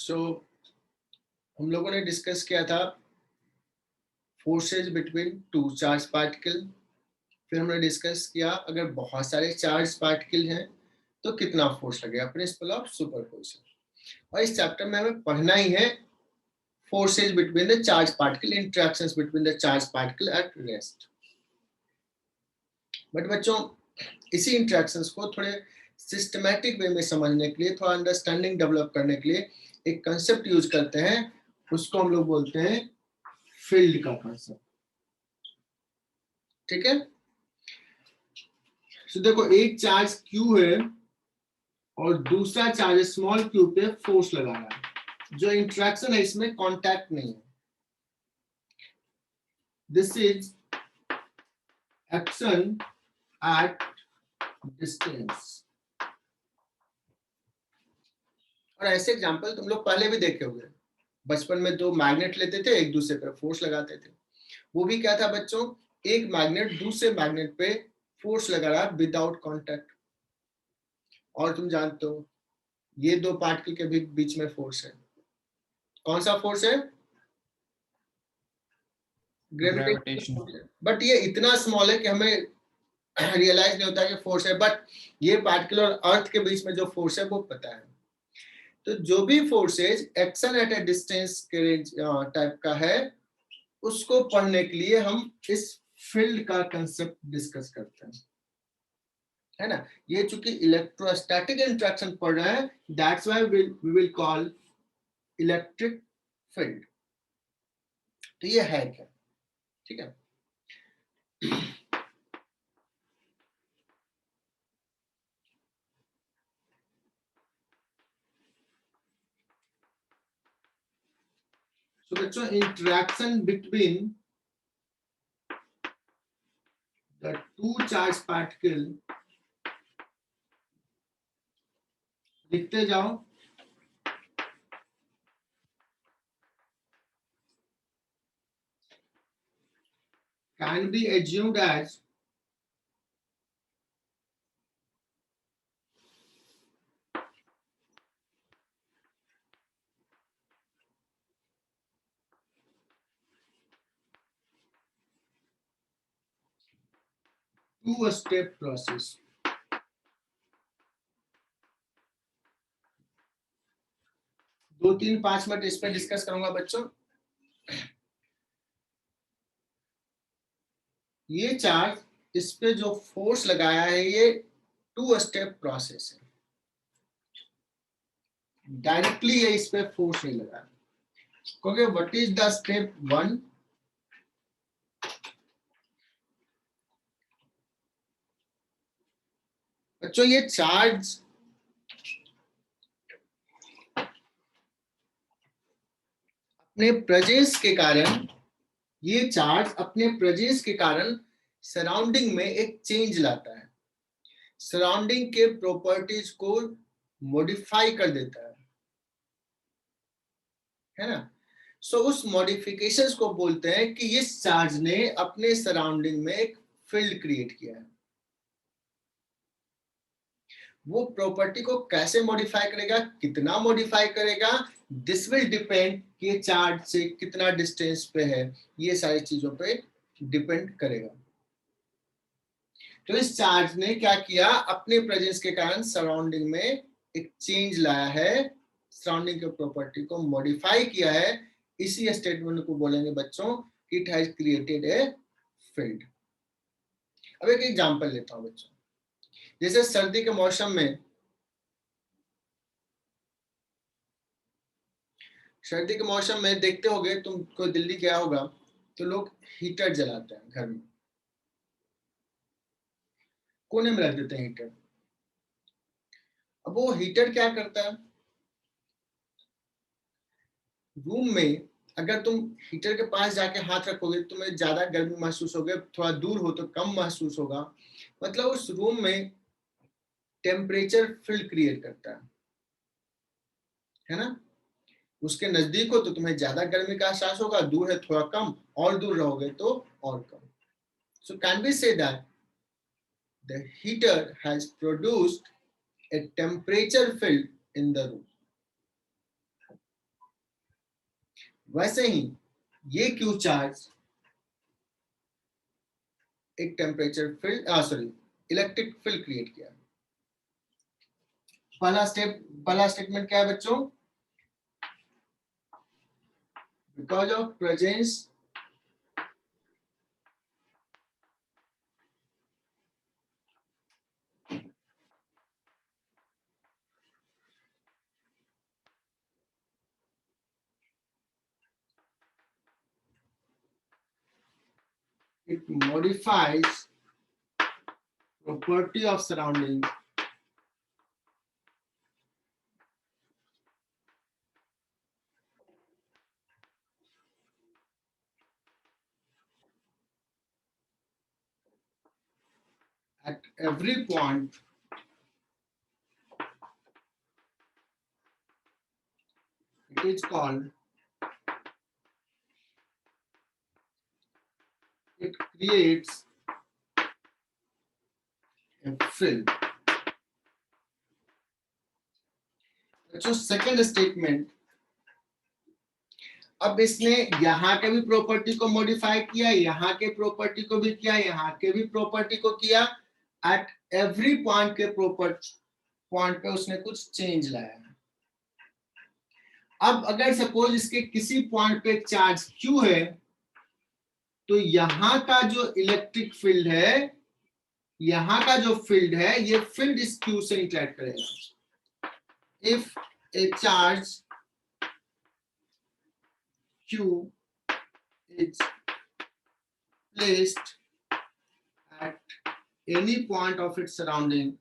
सो हम लोगों ने डिस्कस किया था forces between two charge particle. फिर हमने डिस्कस किया अगर बहुत सारे चार्ज पार्टिकल हैं तो कितना फोर्स लगेगा, प्रिंसिपल ऑफ सुपरपोजिशन। और इस चैप्टर में हमें पढ़ना ही है forces between the charge particle, interactions between the charge particle at rest. But बच्चों, इसी इंटरेक्शंस को थोड़े सिस्टमैटिक वे में समझने के लिए, थोड़ा अंडरस्टैंडिंग डेवलप करने के लिए एक कंसेप्ट यूज करते हैं, उसको हम लोग बोलते हैं फील्ड का कंसेप्ट। ठीक है, तो देखो एक चार्ज Q है और दूसरा चार्ज स्मॉल q पे फोर्स लगा रहा है। जो इंटरेक्शन है इसमें कांटेक्ट नहीं है, this is action at distance. और ऐसे एग्जांपल तुम लोग पहले भी देखे होंगे, बचपन में दो मैग्नेट लेते थे, एक दूसरे पर फोर्स लगाते थे। वो भी क्या था बच्चों, एक मैग्नेट दूसरे मैग्नेट पे फोर्स लगा रहा है विदाउट कांटेक्ट। और तुम जानते हो ये दो पार्टिकल के बीच में फोर्स है, कौन सा फोर्स है? ग्रेविटेशन। बट ये इतना स्मॉल है कि हमें रियलाइज नहीं होता कि फोर्स है, बट ये पार्टिकल और अर्थ के बीच में जो फोर्स है वो पता है। तो जो भी forces action at A distance के रेंज टाइप का है, उसको पढ़ने के लिए हम इस फील्ड का कंसेप्ट डिस्कस करते हैं, है ना। ये चूंकि इलेक्ट्रोस्टैटिक इंटरेक्शन पढ़ रहे हैं, that's why we will call electric field. तो ये है क्या, ठीक है। So बच्चों, interaction between the two charged particle, लिखते जाओ, can be assumed as two-step process। 2-3-5 minute इस पे डिस्कस करूंगा बच्चों। ये चार्ज, इस पे जो फोर्स लगाया है ये 2-स्टेप प्रोसेस है, डायरेक्टली ये इस पे फोर्स नहीं लगा, क्योंकि व्हाट इज द स्टेप 1? बच्चों ये चार्ज अपने प्रेजेंस के कारण, ये चार्ज अपने प्रेजेंस के कारण सराउंडिंग में एक चेंज लाता है, सराउंडिंग के प्रॉपर्टीज को मॉडिफाई कर देता है ना। सो उस मॉडिफिकेशंस को बोलते हैं कि इस चार्ज ने अपने सराउंडिंग में एक फील्ड क्रिएट किया है। वो प्रॉपर्टी को कैसे मॉडिफाई करेगा, कितना मॉडिफाई करेगा, दिस विल डिपेंड कि ये चार्ज से कितना डिस्टेंस पे है, ये सारी चीजों पे डिपेंड करेगा। तो इस चार्ज ने क्या किया, अपने प्रेजेंस के कारण सराउंडिंग में एक चेंज लाया है, सराउंडिंग के प्रॉपर्टी को मॉडिफाई किया है। इसी स्टेटमेंट को बोलेंगे बच्चों, it has created a field. अब एक एग्जांपल लेता हूं बच्चों, जैसे सर्दी के मौसम में, सर्दी के मौसम में देखते होगे, तुम कोई दिल्ली गया होगा तो लोग हीटर जलाते हैं घर में, कोने में रख देते हैं हीटर। अब वो हीटर क्या करता है, रूम में अगर तुम हीटर के पास जाके हाथ रखोगे तुम्हें ज्यादा गर्मी महसूस होगी, थोड़ा दूर हो तो कम महसूस होगा। मतलब उस रूम में टेम्परेचर फील्ड क्रिएट करता है ना। उसके नजदीक हो तो तुम्हें ज्यादा गर्मी का एहसास होगा, दूर है थोड़ा कम, और दूर रहोगे तो और कम। So can we say that the heater has produced a temperature field in the room। वैसे ही ये क्यू चार्ज एक temperature field sorry electric field create किया। पहला स्टेटमेंट क्या है बच्चों? Because of presence it modifies property of surrounding at every point it is called, it creates a film। बच्चों सेकंड स्टेटमेंट, अब इसने यहाँ के भी प्रॉपर्टी को मॉडिफाई किया, यहाँ के प्रॉपर्टी को भी किया, यहाँ के भी प्रॉपर्टी को किया, एट एवरी पॉइंट के पॉइंट पे उसने कुछ चेंज लाया। अब अगर सपोज इसके किसी पॉइंट पे चार्ज क्यू है, तो यहाँ का जो इलेक्ट्रिक फील्ड है, यहाँ का जो फील्ड है, ये फील्ड इस क्यू से इंटरेक्ट करेगा। If A charge Q is placed at any point of its surrounding,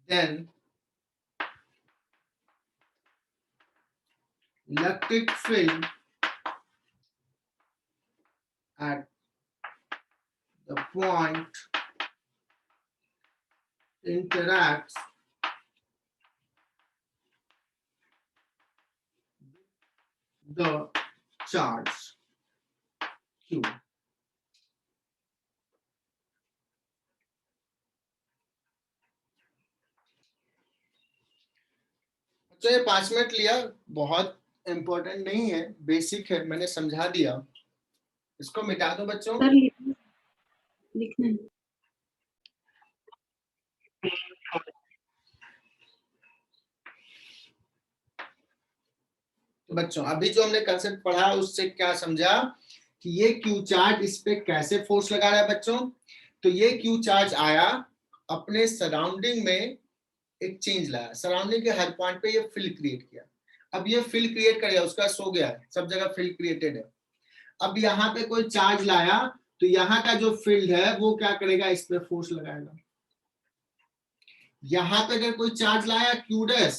then electric field at the point interacts the charge Q। तो ये 5 मिनट लिया, बहुत इंपॉर्टेंट नहीं है, बेसिक है, मैंने समझा दिया। इसको मिटा दो बच्चों। लिखना है। तो बच्चों अभी जो हमने कंसेप्ट पढ़ा उससे क्या समझा कि ये क्यू चार्ज इस पे कैसे फोर्स लगा रहा है बच्चों। तो ये क्यू चार्ज आया, अपने सराउंडिंग में एक चेंज लाया, सराउंडिंग के हर पॉइंट पे ये फील्ड क्रिएट किया। अब ये फील्ड क्रिएट कर, उसका सो गया है, सब जगह फील्ड क्रिएटेड है। अब यहाँ पे कोई चार्ज लाया, तो यहाँ का जो फील्ड है वो क्या करेगा, इस पे फोर्स लगाएगा। यहाँ पे अगर कोई चार्ज लाया क्यू डैश,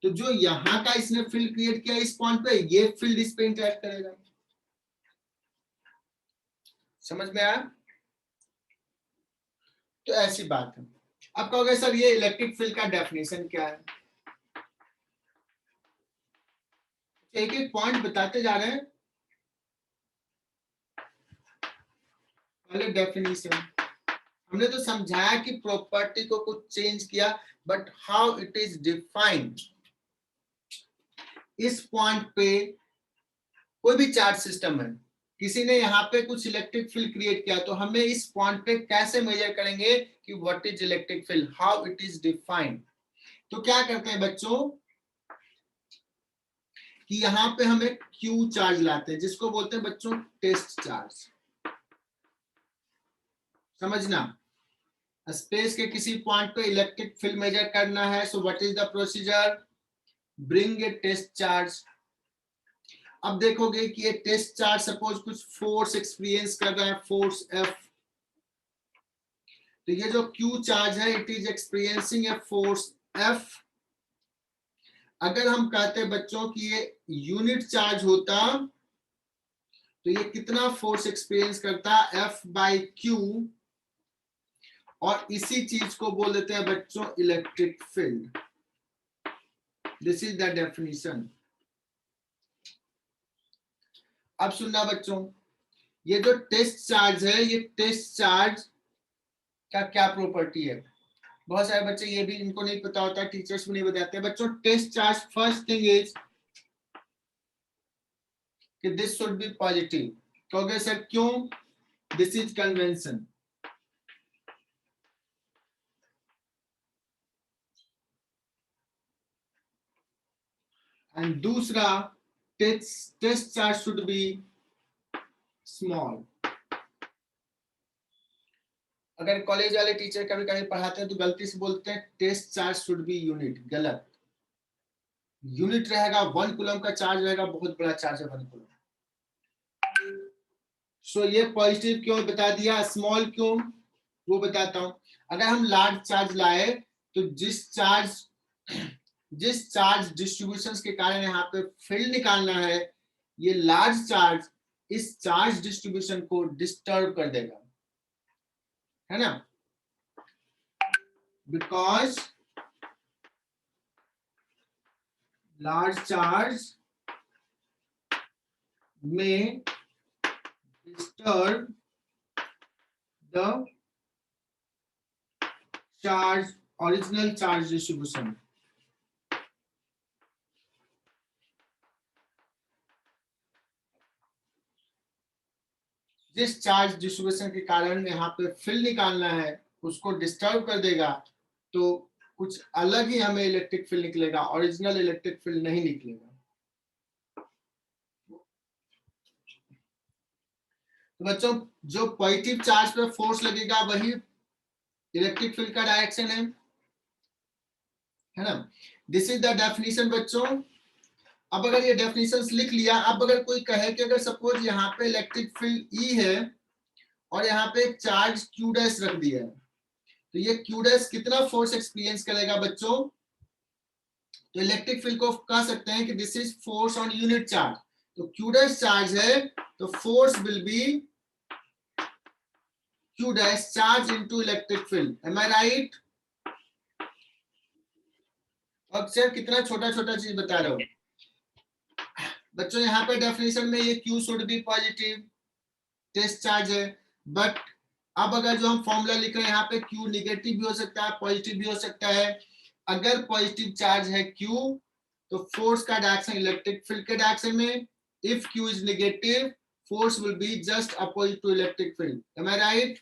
तो जो यहाँ का इसने फील्ड क्रिएट किया इस पॉइंट पे, ये फील्ड इस पे इंटरेक्ट करेगा। समझ में आया? तो ऐसी बात है। अब कहोगे सर ये इलेक्ट्रिक फील्ड का डेफिनेशन क्या है? एक एक पॉइंट बताते जा रहे हैं। पहले डेफिनेशन हमने तो समझाया कि प्रॉपर्टी को कुछ चेंज किया, but how it is defined. इस पॉइंट पे कोई भी चार्ज सिस्टम है, किसी ने यहाँ पे कुछ इलेक्ट्रिक फील्ड क्रिएट किया, तो हमें इस पॉइंट पे कैसे मेजर करेंगे कि what is electric field, how it is defined. तो क्या करते हैं बच्चों कि यहाँ पे हम एक क्यू चार्ज लाते हैं, जिसको बोलते हैं बच्चों टेस्ट चार्ज। समझना, स्पेस के किसी पॉइंट पे इलेक्ट्रिक फील्ड मेजर करना है, so what is the procedure, bring a test charge. अब देखोगे कि ये टेस्ट चार्ज सपोज कुछ फोर्स एक्सपीरियंस कर रहा है, फोर्स F। तो ये जो Q चार्ज है, it is experiencing a force F। अगर हम कहते हैं बच्चों कि ये यूनिट चार्ज होता, तो ये कितना फोर्स एक्सपीरियंस करता, F/Q। और इसी चीज को बोल देते हैं बच्चों electric field. This is the definition. अब सुनना बच्चों, ये जो टेस्ट चार्ज है, ये टेस्ट चार्ज का क्या प्रॉपर्टी है? बहुत सारे बच्चे ये भी इनको नहीं पता होता, टीचर्स भी नहीं बताते बच्चों। Test charge first thing is कि दिस शुड बी पॉजिटिव। कहोगे सर क्यों? This is convention. एंड दूसरा, test charge should be small. अगर कॉलेज वाले टीचर कभी कभी पढ़ाते हैं तो गलती से बोलते हैं test charge should be unit. गलत। यूनिट रहेगा, 1 कूलम का चार्ज रहेगा, बहुत बड़ा चार्ज है 1 कूलम। सो ये पॉजिटिव क्यों बता दिया, स्मॉल क्यों वो बताता हूं। अगर हम लार्ज चार्ज लाए तो जिस चार्ज डिस्ट्रीब्यूशन के कारण यहाँ पे फील्ड निकालना है, ये लार्ज चार्ज इस चार्ज डिस्ट्रीब्यूशन को डिस्टर्ब कर देगा, है ना? बिकॉज लार्ज चार्ज में disturb the original charge distribution. जिस चार्ज डिस्ट्रीब्यूशन के कारण यहाँ पे फील्ड निकालना है उसको डिस्टर्ब कर देगा, तो कुछ अलग ही हमें इलेक्ट्रिक फील्ड निकलेगा, ओरिजिनल इलेक्ट्रिक फील्ड नहीं निकलेगा। तो बच्चों जो पॉजिटिव चार्ज पे फोर्स लगेगा वही इलेक्ट्रिक फील्ड का डायरेक्शन है ना? दिस इज द डेफिनेशन बच्चों। अब अगर ये डेफिनेशंस लिख लिया, अब अगर कोई कहे कि अगर सपोज यहाँ पे इलेक्ट्रिक फील्ड ई है और यहाँ पे एक चार्ज क्यू डैश रख दिया है, तो ये क्यू डैश कितना फोर्स एक्सपीरियंस करेगा बच्चों? तो इलेक्ट्रिक फील्ड को कह सकते हैं कि this is force on unit charge. तो क्यू डैश चार्ज है तो force will be Q dash charge into electric field. Am I right? अब सर कितना छोटा छोटा चीज बता रहा हूं बच्चों। यहाँ पे डेफिनेशन में ये Q should be positive, test charge है, बट अब अगर जो हम फॉर्मूला लिख रहे हैं यहाँ पे क्यू निगेटिव भी हो सकता है, पॉजिटिव भी हो सकता है। अगर पॉजिटिव चार्ज है क्यू तो फोर्स का डायरेक्शन इलेक्ट्रिक फील्ड के डायरेक्शन में। If Q is negative force will be just opposite to electric field. Am I right?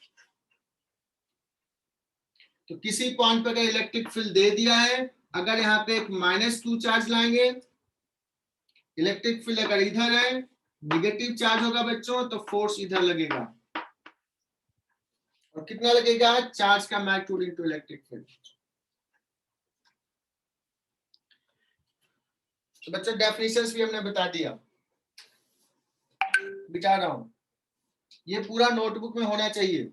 तो किसी पॉइंट पर अगर इलेक्ट्रिक फील्ड दे दिया है, अगर यहाँ पे एक -q चार्ज लाएंगे, इलेक्ट्रिक फील्ड अगर इधर है, नेगेटिव चार्ज होगा बच्चों, तो फोर्स इधर लगेगा और कितना लगेगा? चार्ज का मैग्नीट्यूड इनटू इलेक्ट्रिक फील्ड। तो बच्चों डेफिनेशंस भी हमने बता दिया, बिता रहा हूं, ये पूरा नोटबुक में होना चाहिए।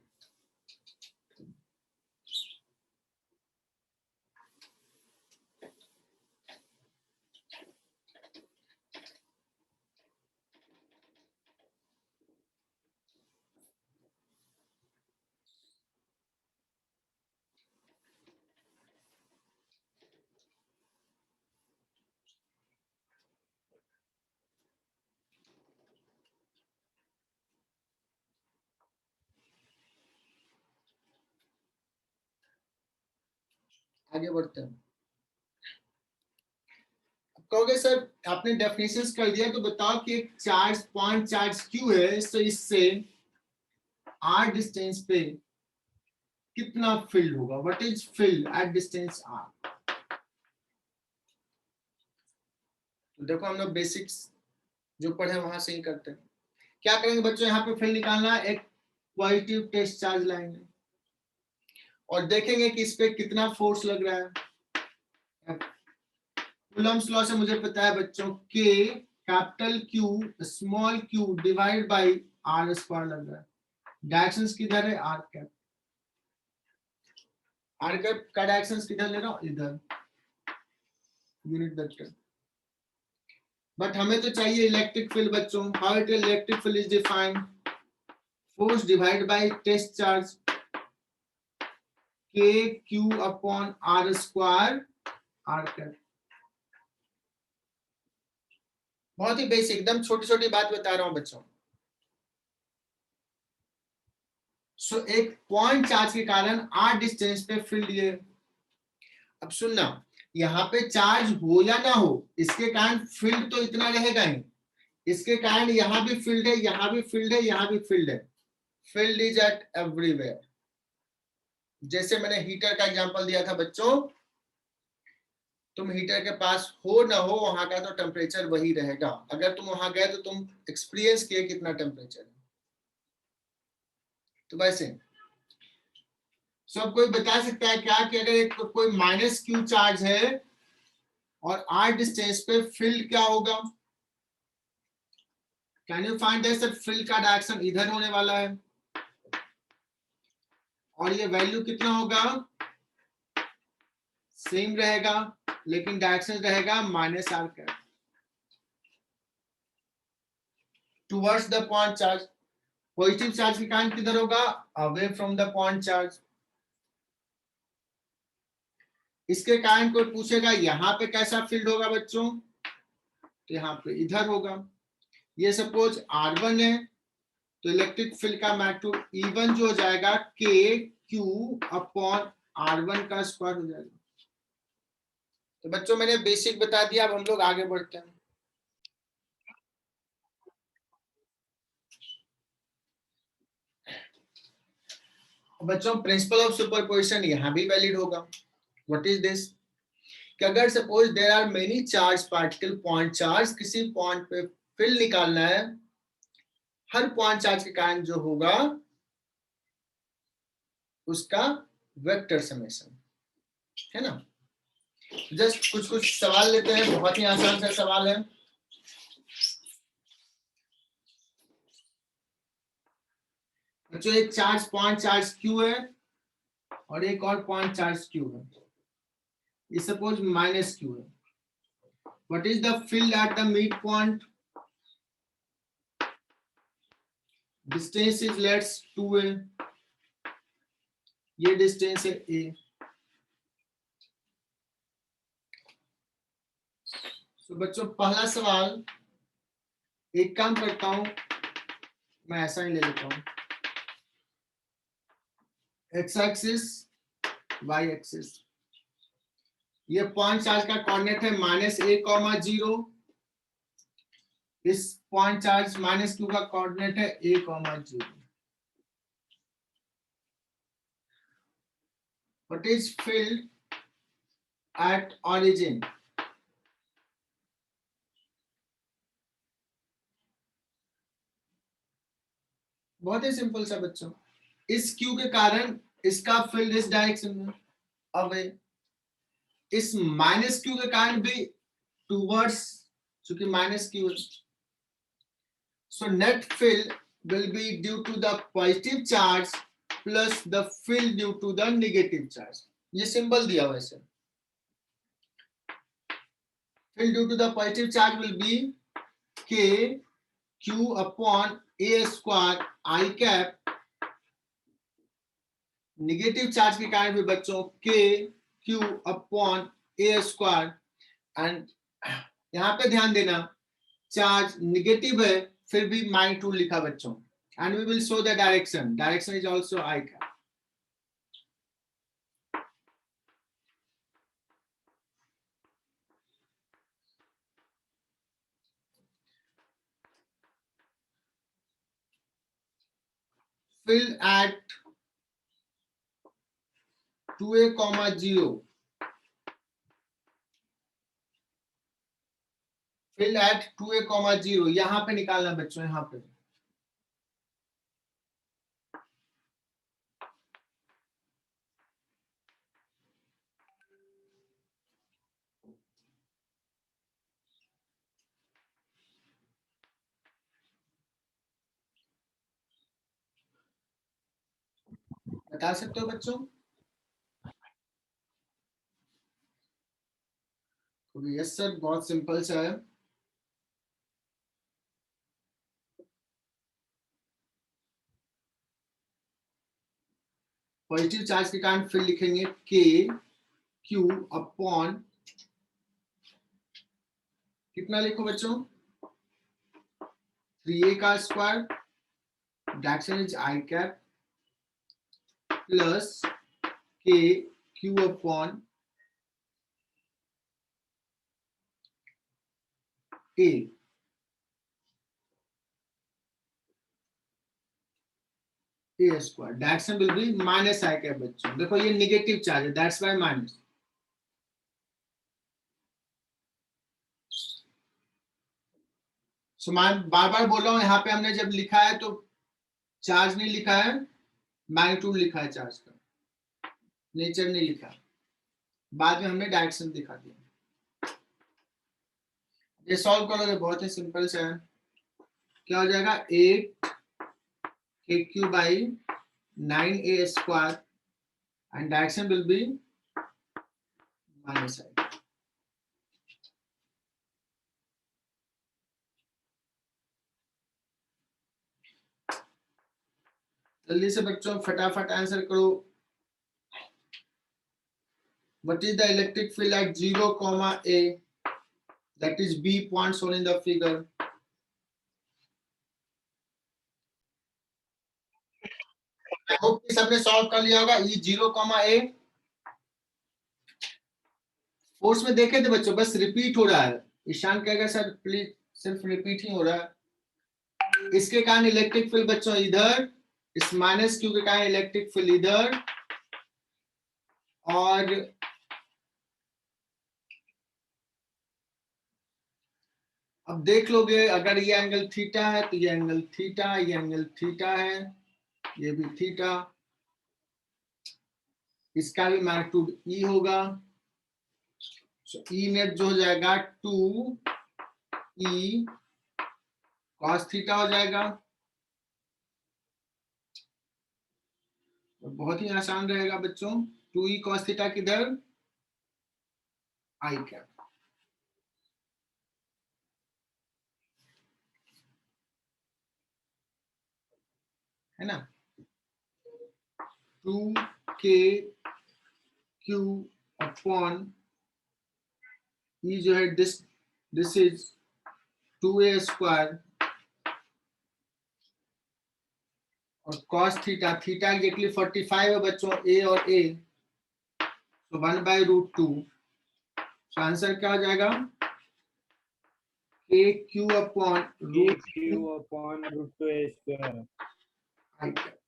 आगे बढ़ते हैं। कहोगे सर आपने डेफिनेशंस कर दिया, तो बताओ कि एक चार्ज पॉइंट चार्ज क्यू है, तो इससे आर डिस्टेंस पे कितना फील्ड होगा? What is field at distance R? तो देखो हम लोग बेसिक्स जो पढ़े वहां से ही करते हैं। क्या करेंगे बच्चों? यहाँ पे फील्ड निकालना है, एक पॉजिटिव टेस्ट चार्ज लाएंगे और देखेंगे कि इस पे कितना फोर्स लग रहा है। कूलम्स लॉ से मुझे पता है बच्चों के capital Q small Q divide by R square लग रहा है। डायरेक्शंस किधर है? R cap. आर कैप का डायरेक्शंस किधर ले रहा हूं? इधर, यूनिट वेक्टर। बट हमें तो चाहिए इलेक्ट्रिक फील्ड बच्चों। How it electric field is defined? Force divide by test charge k q upon are square r cap. बहुत ही बेसिक, एकदम छोटी छोटी बात बता रहा हूं बच्चों। सो एक पॉइंट चार्ज के कारण r डिस्टेंस पे फील्ड ये। अब सुनना, यहाँ पे चार्ज हो या ना हो, इसके कारण फील्ड तो इतना रहेगा ही। इसके कारण यहाँ भी फील्ड है, यहाँ भी फील्ड है, यहाँ भी फील्ड है। Field is eight everywhere. जैसे मैंने हीटर का एग्जांपल दिया था बच्चों, तुम हीटर के पास हो ना हो, वहां का तो टेम्परेचर वही रहेगा। अगर तुम वहां गए तो तुम एक्सपीरियंस किए कितना टेम्परेचर है। तो वैसे सब कोई बता सकता है क्या कि अगर एक कोई माइनस क्यू चार्ज है और r डिस्टेंस पे फील्ड क्या होगा? Can you find that field का डायरेक्शन इधर होने वाला है और ये वैल्यू कितना होगा? सेम रहेगा, लेकिन डायरेक्शन रहेगा minus r cap towards the point charge. Positive charge की कारण किधर होगा? Away from the point charge. इसके कारण कोई पूछेगा यहाँ पे कैसा फील्ड होगा बच्चों? तो यहाँ पे इधर होगा। ये सपोज R1 है, तो इलेक्ट्रिक फील्ड का मैग्नीट्यूड E1 जो हो जाएगा KQ अपॉन R1 का स्क्वायर हो जाएगा। तो बच्चों मैंने बेसिक बता दिया, अब हम लोग आगे बढ़ते हैं। बच्चों प्रिंसिपल ऑफ सुपरपोजिशन यहाँ भी वैलिड होगा। What is this? कि अगर suppose there are many charge particle point charge, किसी पॉइंट पे फील्ड निकालना है, हर पॉइंट चार्ज के कारण जो होगा उसका वेक्टर समेशन, है ना। जस्ट कुछ कुछ सवाल लेते हैं, बहुत ही आसान सा सवाल है। बच्चों एक चार्ज पॉइंट चार्ज Q है और एक और पॉइंट चार्ज Q है, ये सपोज माइनस Q है। What is the field at the mid point? Distance is let's 2a, ये डिस्टेंस है a। तो बच्चों पहला सवाल, एक काम करता हूं, मैं ऐसा ही ले लेता हूं, x एक्सिस y एक्सिस, ये पॉइंट चार्ज का कोऑर्डिनेट है -a,0। इस पॉइंट चार्ज -q का कोऑर्डिनेट है a,0। What is field eight origin? बहुत ही सिंपल सा बच्चों, इस Q के कारण इसका फील्ड इस डायरेक्शन में अवे, इस -q के कारण भी टुवर्ड्स, चूंकि -q है। So net field will be due to the positive charge plus the field due to the negative charge. ये सिंबल दिया हुआ है। Field due to the positive charge will be K Q upon A square I cap. Negative charge के कारण भी बच्चों K Q upon A square, and यहाँ पे ध्यान देना चार्ज नेगेटिव है फिर भी -2 लिखा बच्चों, and we will show the direction is also I cap. Field at 2a, 0, field at 2a, 0 यहां पे निकालना बच्चों, यहां पे बता सकते हो बच्चों? यस सर, बहुत सिंपल सा है। पॉजिटिव चार्ज के कारण फील्ड लिखेंगे K Q अपॉन, कितना लिखो बच्चों? 3a का square, direction is I cap, plus k q upon a square, direction will be minus i cap बच्चों। देखो ये निगेटिव चार्ज है, दैट्स वाई माइनस। सो मैं बार बार बोल रहा हूं, यहाँ पे हमने जब लिखा है तो चार्ज नहीं लिखा है, मैग्नीट्यूड लिखा है चार्ज का, नेचर नहीं लिखा। बाद में हमने डायरेक्शन दिखा दिया। ये सॉल्व करोगे बहुत ही सिंपल से है। क्या हो जाएगा 8 k q by 9a square and direction will be minus i. जल्दी से बच्चों फटाफट आंसर करो। What is the electric field at 0, a? That is B point shown in the figure. I hope कि सबने सॉल्व कर लिया होगा। E 0, a फोर्स में देखे थे बच्चों, बस रिपीट हो रहा है। ईशान कहेगा सर प्लीज सिर्फ रिपीट ही हो रहा है। इसके कारण इलेक्ट्रिक फील्ड बच्चों इधर, इस माइनस क्यू के कारण इलेक्ट्रिक फील्ड इधर, और अब देख लोगे अगर ये एंगल थीटा है तो ये एंगल थीटा, ये एंगल थीटा है, ये भी थीटा, इसका भी मैग्नीट्यूड ई होगा। ई नेट जो हो जाएगा 2e cos थीटा हो जाएगा। तो बहुत ही आसान रहेगा बच्चों। 2e cos थीटा किधर, आई कैप। है ना, 2k q अपॉन e जो है दिस इज 2a स्क्वायर, और cos थीटा, थीटा एग्जैक्टली 45 है बच्चों, a और a, तो 1/√2। तो आंसर क्या हो जाएगा, k q upon √2 a square. I cap.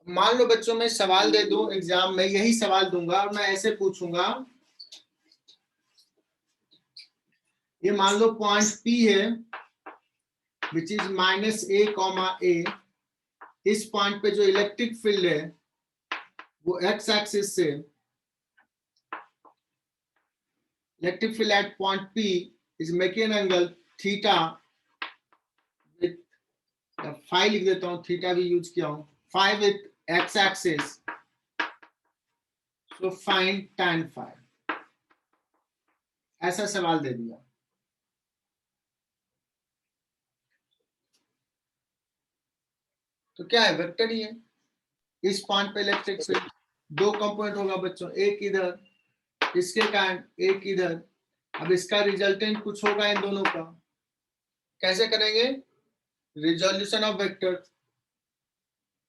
मान लो बच्चों मैं सवाल दे दूं एग्जाम में, यही सवाल दूंगा और मैं ऐसे पूछूंगा, ये मान लो पॉइंट P है विच इज -a, a। इस पॉइंट पे जो इलेक्ट्रिक फील्ड है वो एक्स एक्सिस से, electric field at point P is making an angle theta with, phi लिख देता हूं, थीटा भी यूज किया हूं, phi with X axis, so find tan phi. ऐसा सवाल दे दिया। तो क्या है, वेक्टर ही है। इस पॉइंट पे इलेक्ट्रिक फील्ड, दो कंपोनेंट होगा बच्चों, एक इधर, इसके कारण एक इधर। अब इसका रिजल्टेंट कुछ होगा इन दोनों का, कैसे करेंगे, रिजोल्यूशन ऑफ वेक्टर,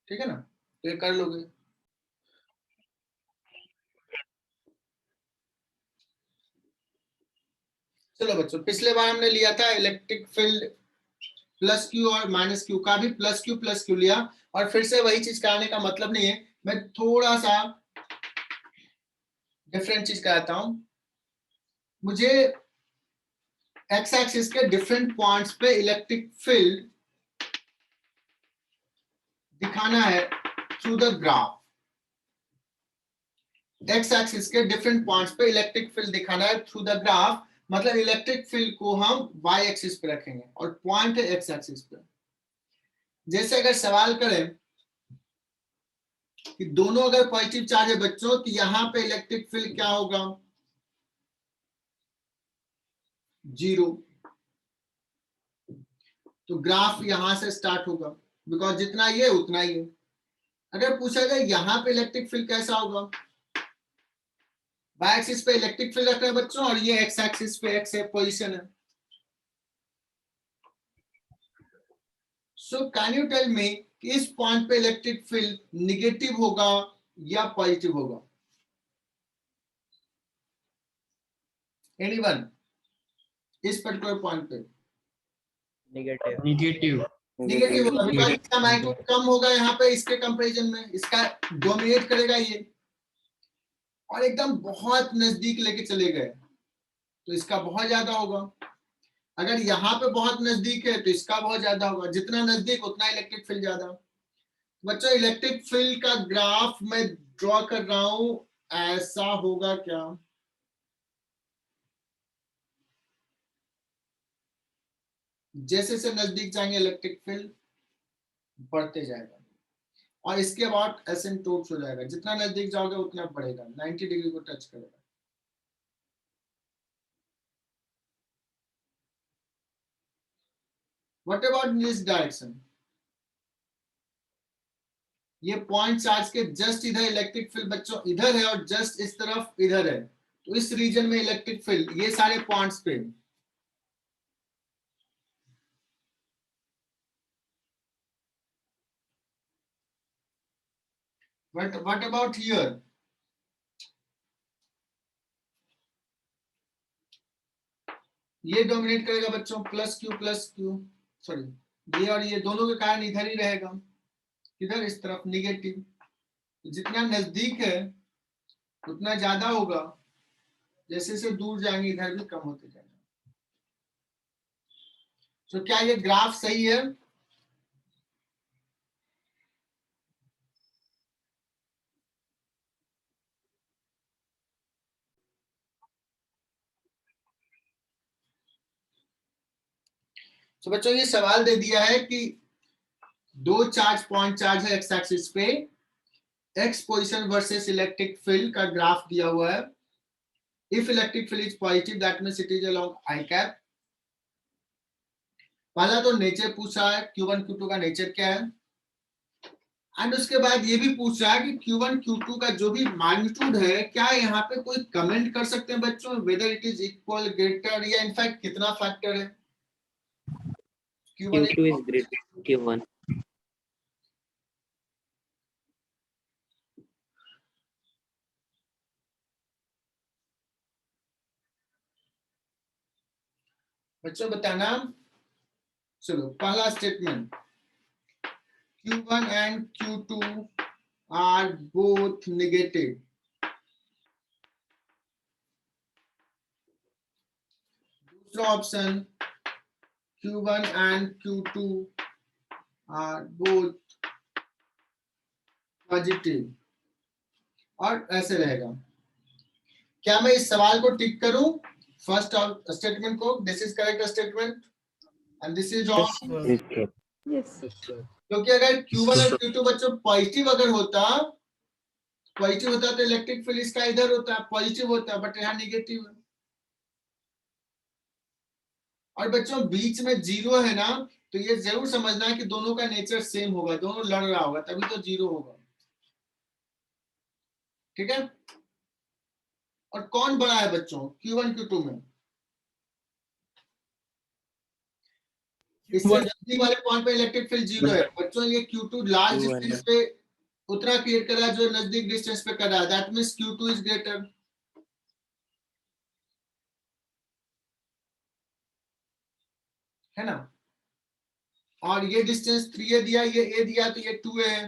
ठीक है ना, तो ये कर लोगे। चलो बच्चों, पिछले बार हमने लिया था इलेक्ट्रिक फील्ड प्लस क्यू और माइनस क्यू का, भी प्लस क्यू लिया, और फिर से वही चीज कराने का मतलब नहीं है, मैं थोड़ा सा डिफरेंट चीज कराता हूं। मुझे एक्स एक्सिस के डिफरेंट पॉइंट्स पे इलेक्ट्रिक फील्ड दिखाना है through the graph. X axis के डिफरेंट पॉइंट्स पे इलेक्ट्रिक फील्ड दिखाना है थ्रू द ग्राफ, मतलब इलेक्ट्रिक फील्ड को हम वाई एक्सिस पे रखेंगे और पॉइंट है एक्स एक्सिस पे। जैसे अगर सवाल करें कि दोनों अगर पॉजिटिव चार्ज है बच्चों, तो यहां पे इलेक्ट्रिक फील्ड क्या होगा, 0। तो ग्राफ यहां से स्टार्ट होगा, बिकॉज जितना ये उतना ही है। अगर पूछा जाए यहाँ पे इलेक्ट्रिक फील्ड कैसा होगा, वाई एक्सिस पे इलेक्ट्रिक फील्ड रख रहे हैं बच्चों, और ये एक्स एक्सिस पे एक्स पोजिशन है। So can you tell me कि इस पॉइंट पे इलेक्ट्रिक फील्ड निगेटिव होगा या पॉजिटिव होगा? एनीवन इस पर्टिकुलर पॉइंट पे? निगेटिव निगेटिव होगा, बिकॉज इसका मैग्नीट्यूड कम होगा यहाँ पे इसके कंपैरिजन में, इसका डोमिनेट करेगा ये, और एकदम बहुत नजदीक लेके चले गए तो इसका बहुत ज्यादा होगा। अगर यहाँ पे बहुत नजदीक है तो इसका बहुत ज्यादा होगा, जितना नजदीक उतना इलेक्ट्रिक फील्ड ज्यादा। बच्चों इलेक्ट्रिक फील्ड का ग्राफ मैं ड्रॉ कर रहा हूं, ऐसा होगा क्या? जैसे जैसे नजदीक जाएंगे इलेक्ट्रिक फील्ड बढ़ते जाएगा, और इसके बाद एसिम्पटोट्स हो जाएगा, जितना नजदीक जाओगे उतना बढ़ेगा, 90 डिग्री को टच करेगा। What about this direction? ये पॉइंट चार्ज के जस्ट इधर इलेक्ट्रिक फील्ड बच्चों इधर है, और जस्ट इस तरफ इधर है, तो इस रीजन में इलेक्ट्रिक फील्ड ये सारे पॉइंट्स पे। what about here? ये डोमिनेट करेगा बच्चों, प्लस क्यू, सॉरी ये और ये दोनों के कारण इधर ही रहेगा, इधर इस तरफ निगेटिव। जितना नजदीक है उतना ज्यादा होगा, जैसे जैसे दूर जाएंगे इधर भी कम होते जाएगा। तो क्या ये ग्राफ सही है? तो बच्चों ये सवाल दे दिया है कि दो चार्ज पॉइंट चार्ज है एक्स एक्सिस पे, x position versus electric field का ग्राफ दिया हुआ है। If electric field is positive that means it is along I cap. पहला तो नेचर पूछा है, Q1 Q2 का नेचर क्या है, एंड उसके बाद ये भी पूछ रहा है कि Q1 Q2 का जो भी मैग्नीट्यूड है, क्या यहाँ पे कोई कमेंट कर सकते हैं बच्चों, whether it is equal, greater, या इनफैक्ट कितना फैक्टर है? Q2 is greater than Q1. बच्चों बताना। चलो पहला statement, Q1 and Q2 are both negative. दूसरा option, Q1 and Q2 are both positive, और ऐसे रहेगा। क्या मैं इस सवाल को टिक करूं, फर्स्ट स्टेटमेंट को, this is correct statement and this is wrong? Yes. क्योंकि अगर Q1 और Q2 बच्चों पॉजिटिव अगर होता, तो इलेक्ट्रिक फील्ड इसका इधर होता, पॉजिटिव होता, बट यहाँ निगेटिव है। और बच्चों बीच में जीरो है ना, तो ये जरूर समझना है कि दोनों का नेचर सेम होगा, दोनों लड़ रहा होगा, तभी तो जीरो होगा। ठीक है? और कौन बड़ा है बच्चों Q1 Q2 में? इससे नजदीक वाले पॉइंट पे इलेक्ट्रिक फील्ड जीरो है बच्चों। ये Q2 लार्ज डिस्टेंस पे उतना क्रिएट कर रहा है जो नजदीक डिस्टेंस पे कर रहा है, that means Q2 is greater, है ना? और ये डिस्टेंस 3a दिया, ये a दिया, तो ये 2a है।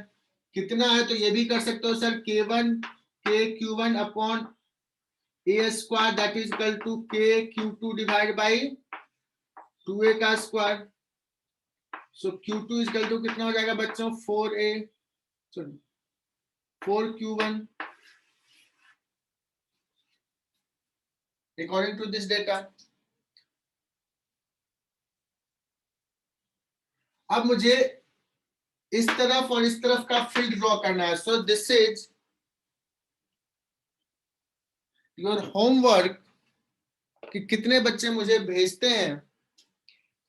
कितना है तो ये भी कर सकते हो sir, K1 K Q1 upon a square that is equal to K Q2 divide by 2a का square. So Q2 is equal to कितना हो जाएगा बच्चों, 4a, sorry 4Q1 according to this data. अब मुझे इस तरफ और इस तरफ का फील्ड ड्रॉ करना है। So this is your homework कि कितने बच्चे मुझे भेजते हैं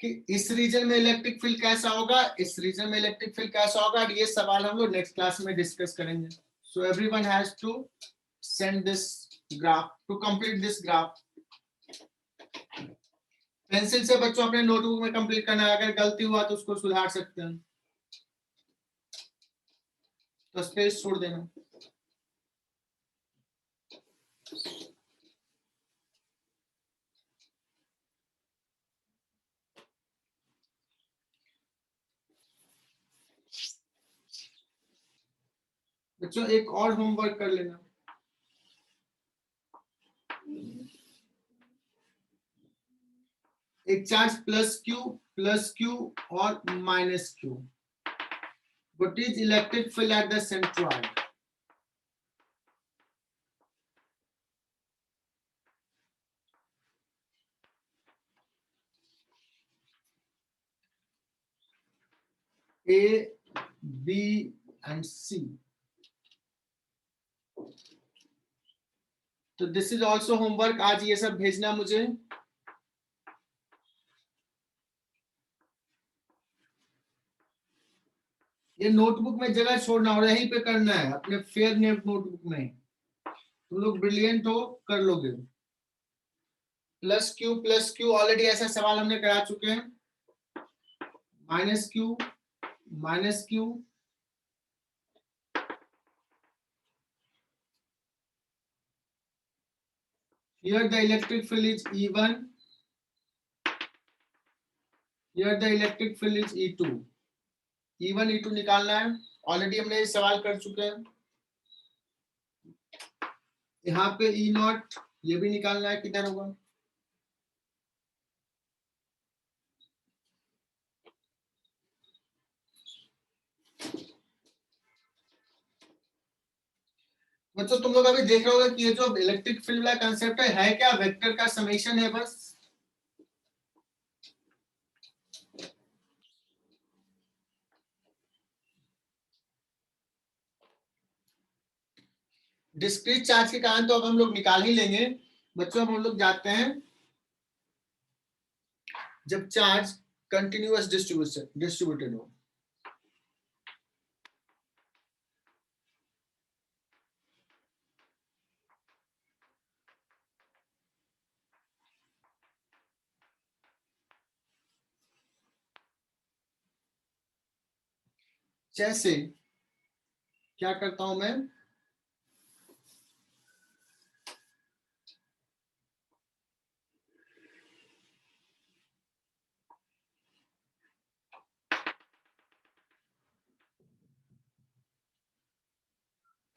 कि इस रीजन में इलेक्ट्रिक फील्ड कैसा होगा, इस रीजन में इलेक्ट्रिक फील्ड कैसा होगा, और ये सवाल हम लोग नेक्स्ट क्लास में डिस्कस करेंगे. So everyone has to send this graph to complete this graph. Pencil से बच्चों अपने नोटबुक में कंप्लीट करना है. अगर गलती हुआ तो उसको सुधार सकते हैं, तो स्पेस छोड़ देना. बच्चों एक और होमवर्क कर लेना. एक चार्ज प्लस क्यू और minus Q. What is electric field at the centroid? A, B and C. तो दिस इज ऑल्सो होमवर्क. आज ये सब भेजना मुझे. ये नोटबुक में जगह छोड़ना और यहीं पे करना है अपने फेयर नेम नोटबुक में. तुम लोग ब्रिलियंट हो, कर लोगे. प्लस क्यू ऑलरेडी ऐसा सवाल हमने करा चुके हैं. Minus Q. Here the electric field is E1. Here the electric field is E2. E1 E2 निकालना है. ऑलरेडी हमने ये सवाल कर चुके हैं. यहाँ पे E0 ये भी निकालना है. किधर होगा? मतलब तुम लोग अभी देख रहे होगे कि ये जो इलेक्ट्रिक फील्ड वाला कंसेप्ट है क्या? वेक्टर का समेशन है बस. डिस्क्रीट चार्ज के कारण तो अब हम लोग निकाल ही लेंगे. बच्चों अब हम लोग जाते हैं जब चार्ज कंटिन्यूअस डिस्ट्रीब्यूटेड हो. जैसे क्या करता हूं मैं,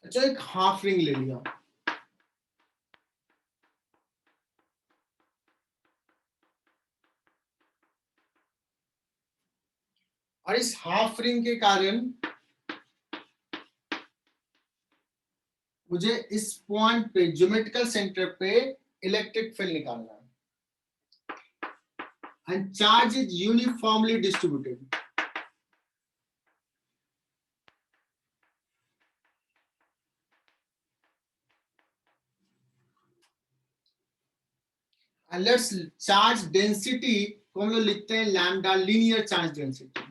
अच्छा एक हाफ रिंग ले लिया. और इस हाफ रिंग के कारण मुझे इस पॉइंट पे ज्योमेट्रिकल सेंटर पे इलेक्ट्रिक फील्ड निकालना है. And charge is uniformly distributed. And let's charge density को हम लोग लिखते हैं लैम्डा, लीनियर चार्ज डेंसिटी.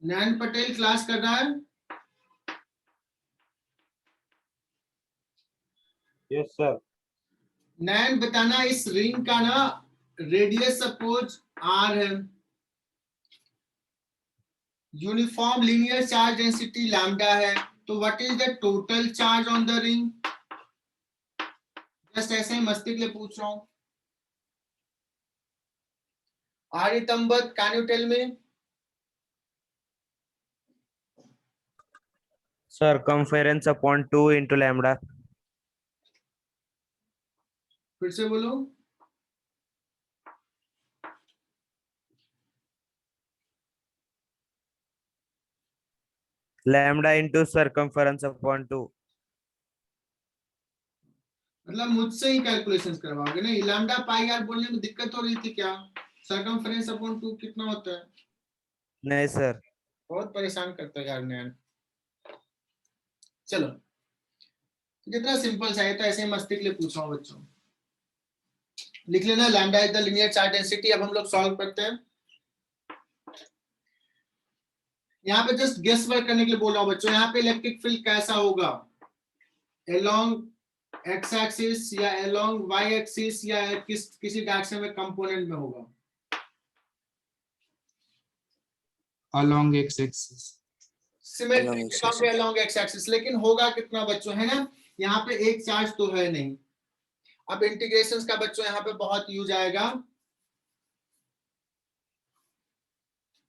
नयन पटेल क्लास कर रहा है. Yes sir. नयन बताना इस रिंग का ना रेडियस सपोज आर है, uniform linear charge density lambda है, तो what is the total charge on the ring? Just ऐसे ही मस्ती के लिए पूछ रहा हूं. आरितंबत, can you tell me? Circumference upon 2 into lambda. फिर से बोलो. Lambda into circumference upon 2. मतलब मुझसे ही कैलकुलेशंस करवाओगे ना. लैम्डा पाई आर बोलने में दिक्कत हो रही थी क्या? सर्कमफरेंस अपॉन 2 कितना होता है? नहीं सर. बहुत परेशान करता है यार नयन. चलो कितना सिंपल सा है, तो ऐसे ही मस्ती के लिए पूछ रहा हूँ बच्चों. लिख लेना lambda is the linear charge density. अब हम लोग सॉल्व करते हैं। यहाँ पे जस्ट गेस वर्क करने के लिए बोल रहा हूँ बच्चों, यहाँ पे इलेक्ट्रिक फील्ड कैसा होगा, अलोंग एक्स एक्सिस या अलोंग वाई एक्सिस या किसी डायरेक्शन में कंपोनेंट में होगा? along x axis. सिमेट्रिक के काम पे अलोंग एक्स एक्सिस, लेकिन होगा कितना बच्चों, है ना, यहाँ पे एक चार्ज तो है नहीं। अब इंटीग्रेशंस का बच्चों यहाँ पे बहुत यूज आएगा।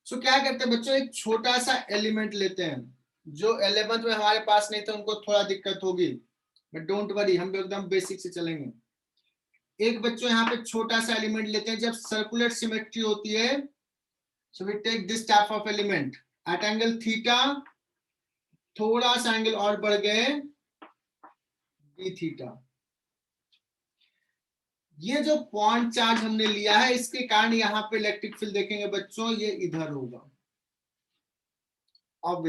सो क्या करते हैं बच्चों, एक छोटा सा एलिमेंट लेते हैं, जो 11th में हमारे पास नहीं था उनको थोड़ा दिक्कत होगी, बट डोंट वरी, हम एकदम बेसिक से चलेंगे। एक बच्चों यहाँ पे छोटा सा एलिमेंट लेते हैं, जब सर्कुलर सिमेट्री होती है, so we take this type of element at angle theta, थोड़ा सा एंगल और बढ़ गए डी थीटा। ये जो पॉइंट चार्ज हमने लिया है, इसके कारण यहाँ पे इलेक्ट्रिक फील्ड देखेंगे बच्चों, ये इधर होगा। अब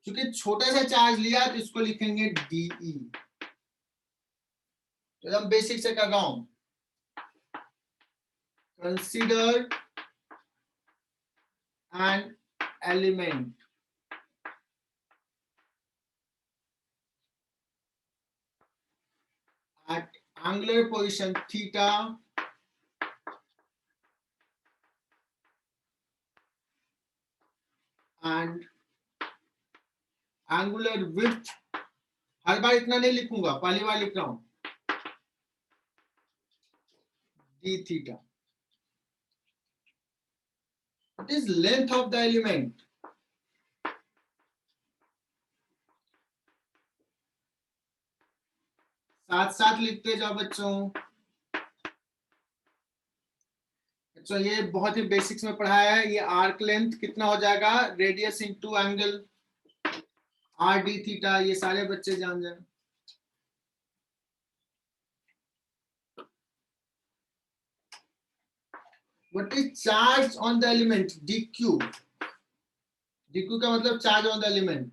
क्योंकि छोटा सा चार्ज लिया तो इसको लिखेंगे डीई। तो एकदम बेसिक से कर रहा हूं, consider an element at angular position theta and angular width, हर बार इतना नहीं लिखूंगा, पहली बार लिख रहा हूं, d theta. What is length of the element? साथ साथ लिखते जाओ बच्चों। बच्चों ये बहुत ही बेसिक्स में पढ़ाया है। ये आर्क लेंथ कितना हो जाएगा, radius into angle are D theta, ये सारे बच्चे जान जाए। What is charge on the element? dq. dq का मतलब चार्ज ऑन द एलिमेंट।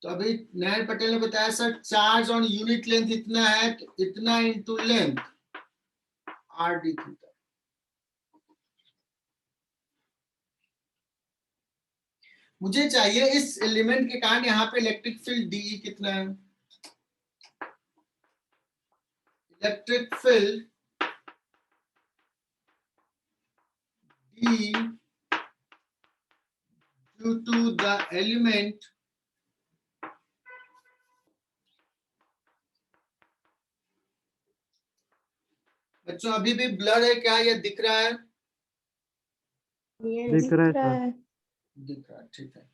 तो अभी नयन पटेल ने बताया sir charge on unit length इतना है, तो इतना into length are D theta. मुझे चाहिए इस एलिमेंट के कारण यहाँ पे इलेक्ट्रिक फील्ड डी कितना है। Electric field D due to the element बच्चों अभी भी ब्लर है क्या, ये दिख रहा है? दिख रहा है दिख रहा है, ठीक है।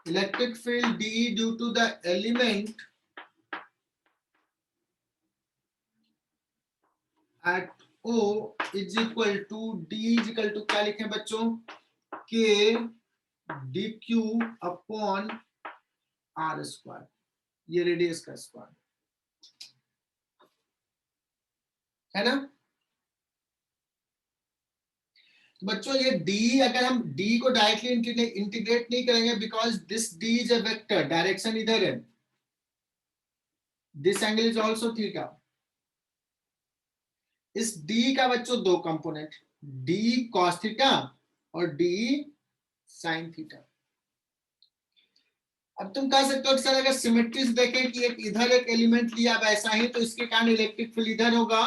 Electric field D due to the element at O is equal to D is equal to क्या लिखें बच्चों, K dq upon R square, ये रेडियस का स्क्वायर है ना। बच्चों ये D, अगर हम D को डायरेक्टली इंटीग्रेट नहीं करेंगे, because this D is a vector, direction इधर है, this angle is also theta. इस D का बच्चों दो कंपोनेंट, D cos थीटा और D sin थीटा। अब तुम कह सकते हो कि सर अगर सिमेट्री से देखें कि एक इधर एक एलिमेंट लिया वैसा ही, तो इसके कारण इलेक्ट्रिक फील्ड इधर होगा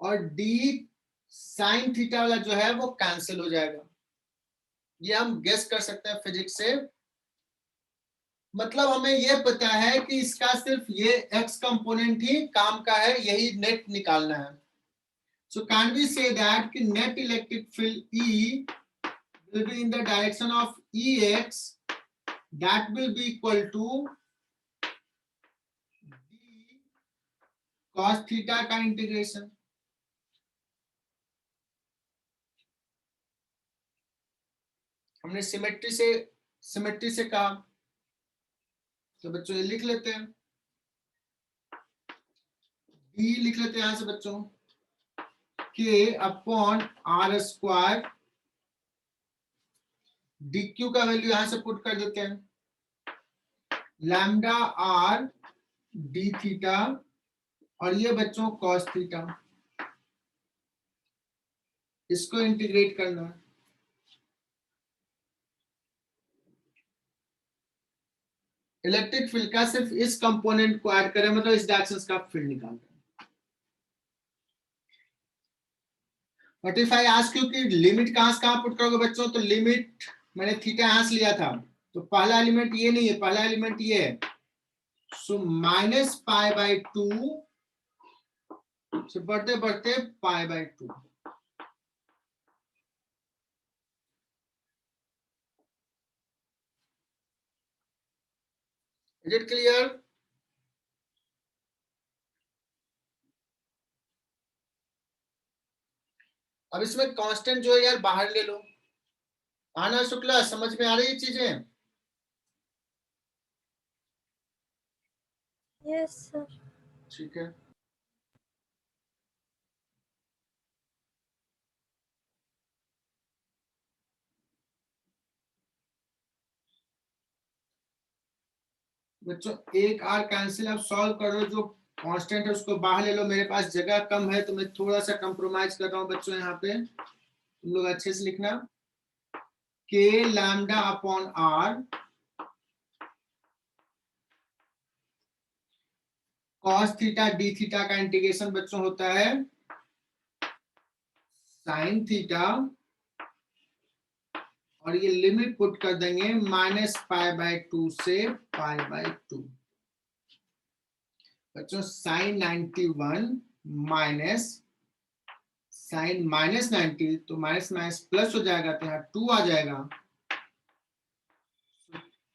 और D sin थीटा वाला जो है वो कैंसिल हो जाएगा। ये हम गेस कर सकते हैं फिजिक्स से। मतलब हमें ये पता है कि इसका सिर्फ ये x कंपोनेंट ही काम का है, यही नेट निकालना है। So can we say that कि net electric field E will be in the direction of Ex, that will be equal to D cos theta का इंटीग्रेशन। हमने सिमेट्री से कहा, तो बच्चों ये लिख लेते हैं, D लिख लेते हैं यहां से बच्चों, K upon R square, dq का वैल्यू यहां से पुट कर देते हैं, लैम्डा R d थीटा और ये बच्चों cos थीटा, इसको इंटीग्रेट करना है। इलेक्ट्रिक फील्ड का सिर्फ इस कंपोनेंट को ऐड करें, मतलब इस डायरेक्शन का फील्ड निकालना है। But if I ask you कि लिमिट कहां से कहां पुट करोगे बच्चों, तो लिमिट मैंने थीटा यहां से लिया था, तो पहला एलिमेंट ये नहीं है, पहला एलिमेंट ये है। सो -π/2 से बढ़ते बढ़ते π/2। Is it clear? अब इसमें कांस्टेंट जो है यार बाहर ले लो। आना शुक्ला, समझ में आ रही है चीजें? Yes sir. ठीक है। बच्चों एक आर कैंसिल, आप सॉल्व करो, जो कांस्टेंट है उसको बाहर ले लो। मेरे पास जगह कम है तो मैं थोड़ा सा कंप्रोमाइज कर रहा हूँ बच्चों। यहाँ पे तुम लोग अच्छे से लिखना, k lambda upon r cos theta D theta का इंटीग्रेशन बच्चों होता है sin थीटा, और ये लिमिट पुट कर देंगे -π/2 से π/2। बच्चों sin 91 माइनस sin -90, तो माइनस माइनस प्लस हो जाएगा, तो यहाँ 2 आ जाएगा।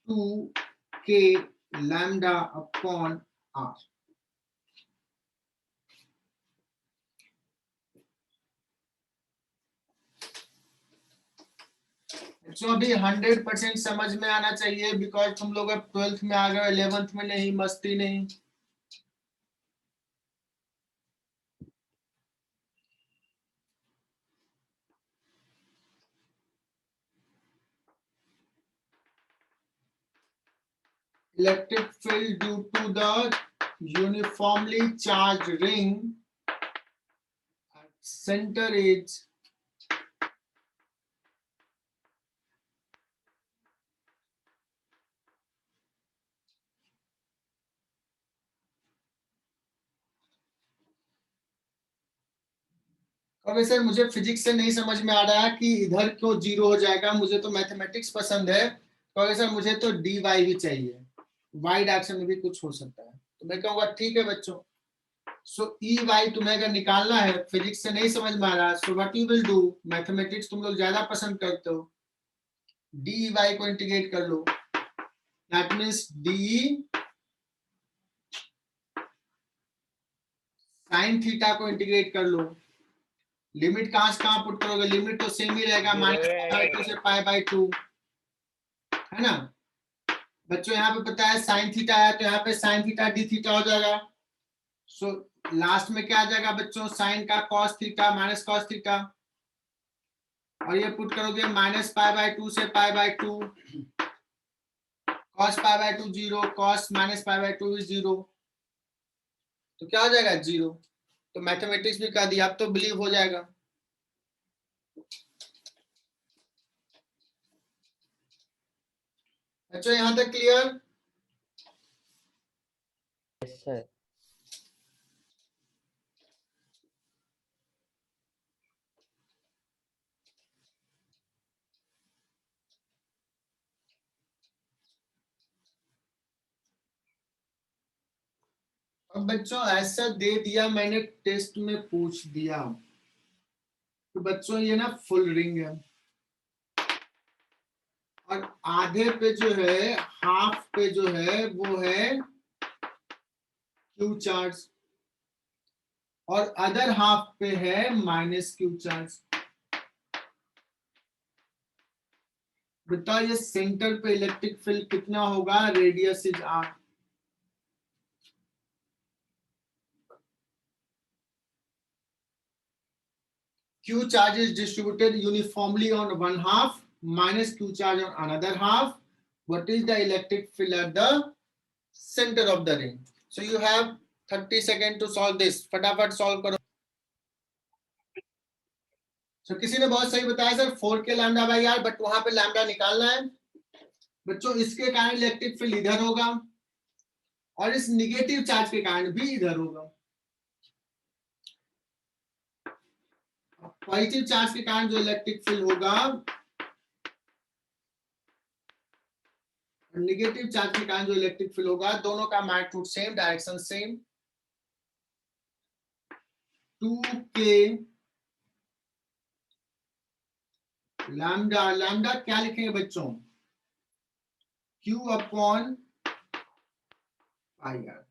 2k lambda upon r। तो अभी 100% समझ में आना चाहिए, बिकॉज तुम लोग अब 12th में आ गए, 11th में नहीं, मस्ती नहीं। Electric field due to the uniformly charged ring at center is अब सर मुझे फिजिक्स से नहीं समझ में आ रहा है कि इधर क्यों जीरो हो जाएगा, मुझे तो मैथमेटिक्स पसंद है। तो सर मुझे तो dy भी चाहिए, y डायरेक्शन में भी कुछ हो सकता है। तो मैं कहूँगा ठीक है बच्चों, सो ey तुम्हें अगर निकालना है, फिजिक्स से नहीं समझ में आ रहा, so what you will do, mathematics तुम लोग ज्यादा पसंद करते हो, dy को इंटीग्रेट कर लो। That means d sine theta को इंटीग्रेट कर लो। लिमिट कहां से कहां पुट करोगे, लिमिट तो सेम ही रहेगा, -π/2 से π/2, है ना बच्चों। यहाँ पे पता है साइन थीटा है, तो यहाँ पे साइन थीटा डी थीटा हो जाएगा। सो लास्ट में क्या आ जाएगा बच्चों, साइन का cos theta minus cos theta, और ये पुट करोगे -π/2 से π/2, cos π/2 0, cos -π/2 इज 0, तो क्या हो जाएगा 0। तो मैथमेटिक्स भी कर दिया, अब तो बिलीव हो जाएगा। अच्छा यहां तक क्लियर? Yes, sir. अब बच्चों ऐसा दे दिया मैंने, टेस्ट में पूछ दिया, तो बच्चों ये ना फुल रिंग है, और आधे पे जो है, हाफ पे जो है वो है क्यू चार्ज, और अदर हाफ पे है माइनस क्यू चार्ज। बताओ ये सेंटर पे इलेक्ट्रिक फील्ड कितना होगा, radius is R. Q charge is distributed uniformly on one half, minus Q charge on another half. What is the electric field at the center of the ring? So you have 30 second to solve this, फटाफट solve करो। तो किसी ने बहुत सही बताया sir 4k lambda by R, but वहां पे लैम्डा निकालना है बच्चों, इसके कारण इलेक्ट्रिक फील्ड इधर होगा और इस निगेटिव चार्ज के कारण भी इधर होगा। पॉजिटिव चार्ज के कारण जो इलेक्ट्रिक फील्ड होगा, निगेटिव चार्ज के कारण जो इलेक्ट्रिक फील्ड होगा, दोनों का magnitude same, direction same. 2k lambda, lambda क्या लिखेंगे बच्चों, Q upon pi R.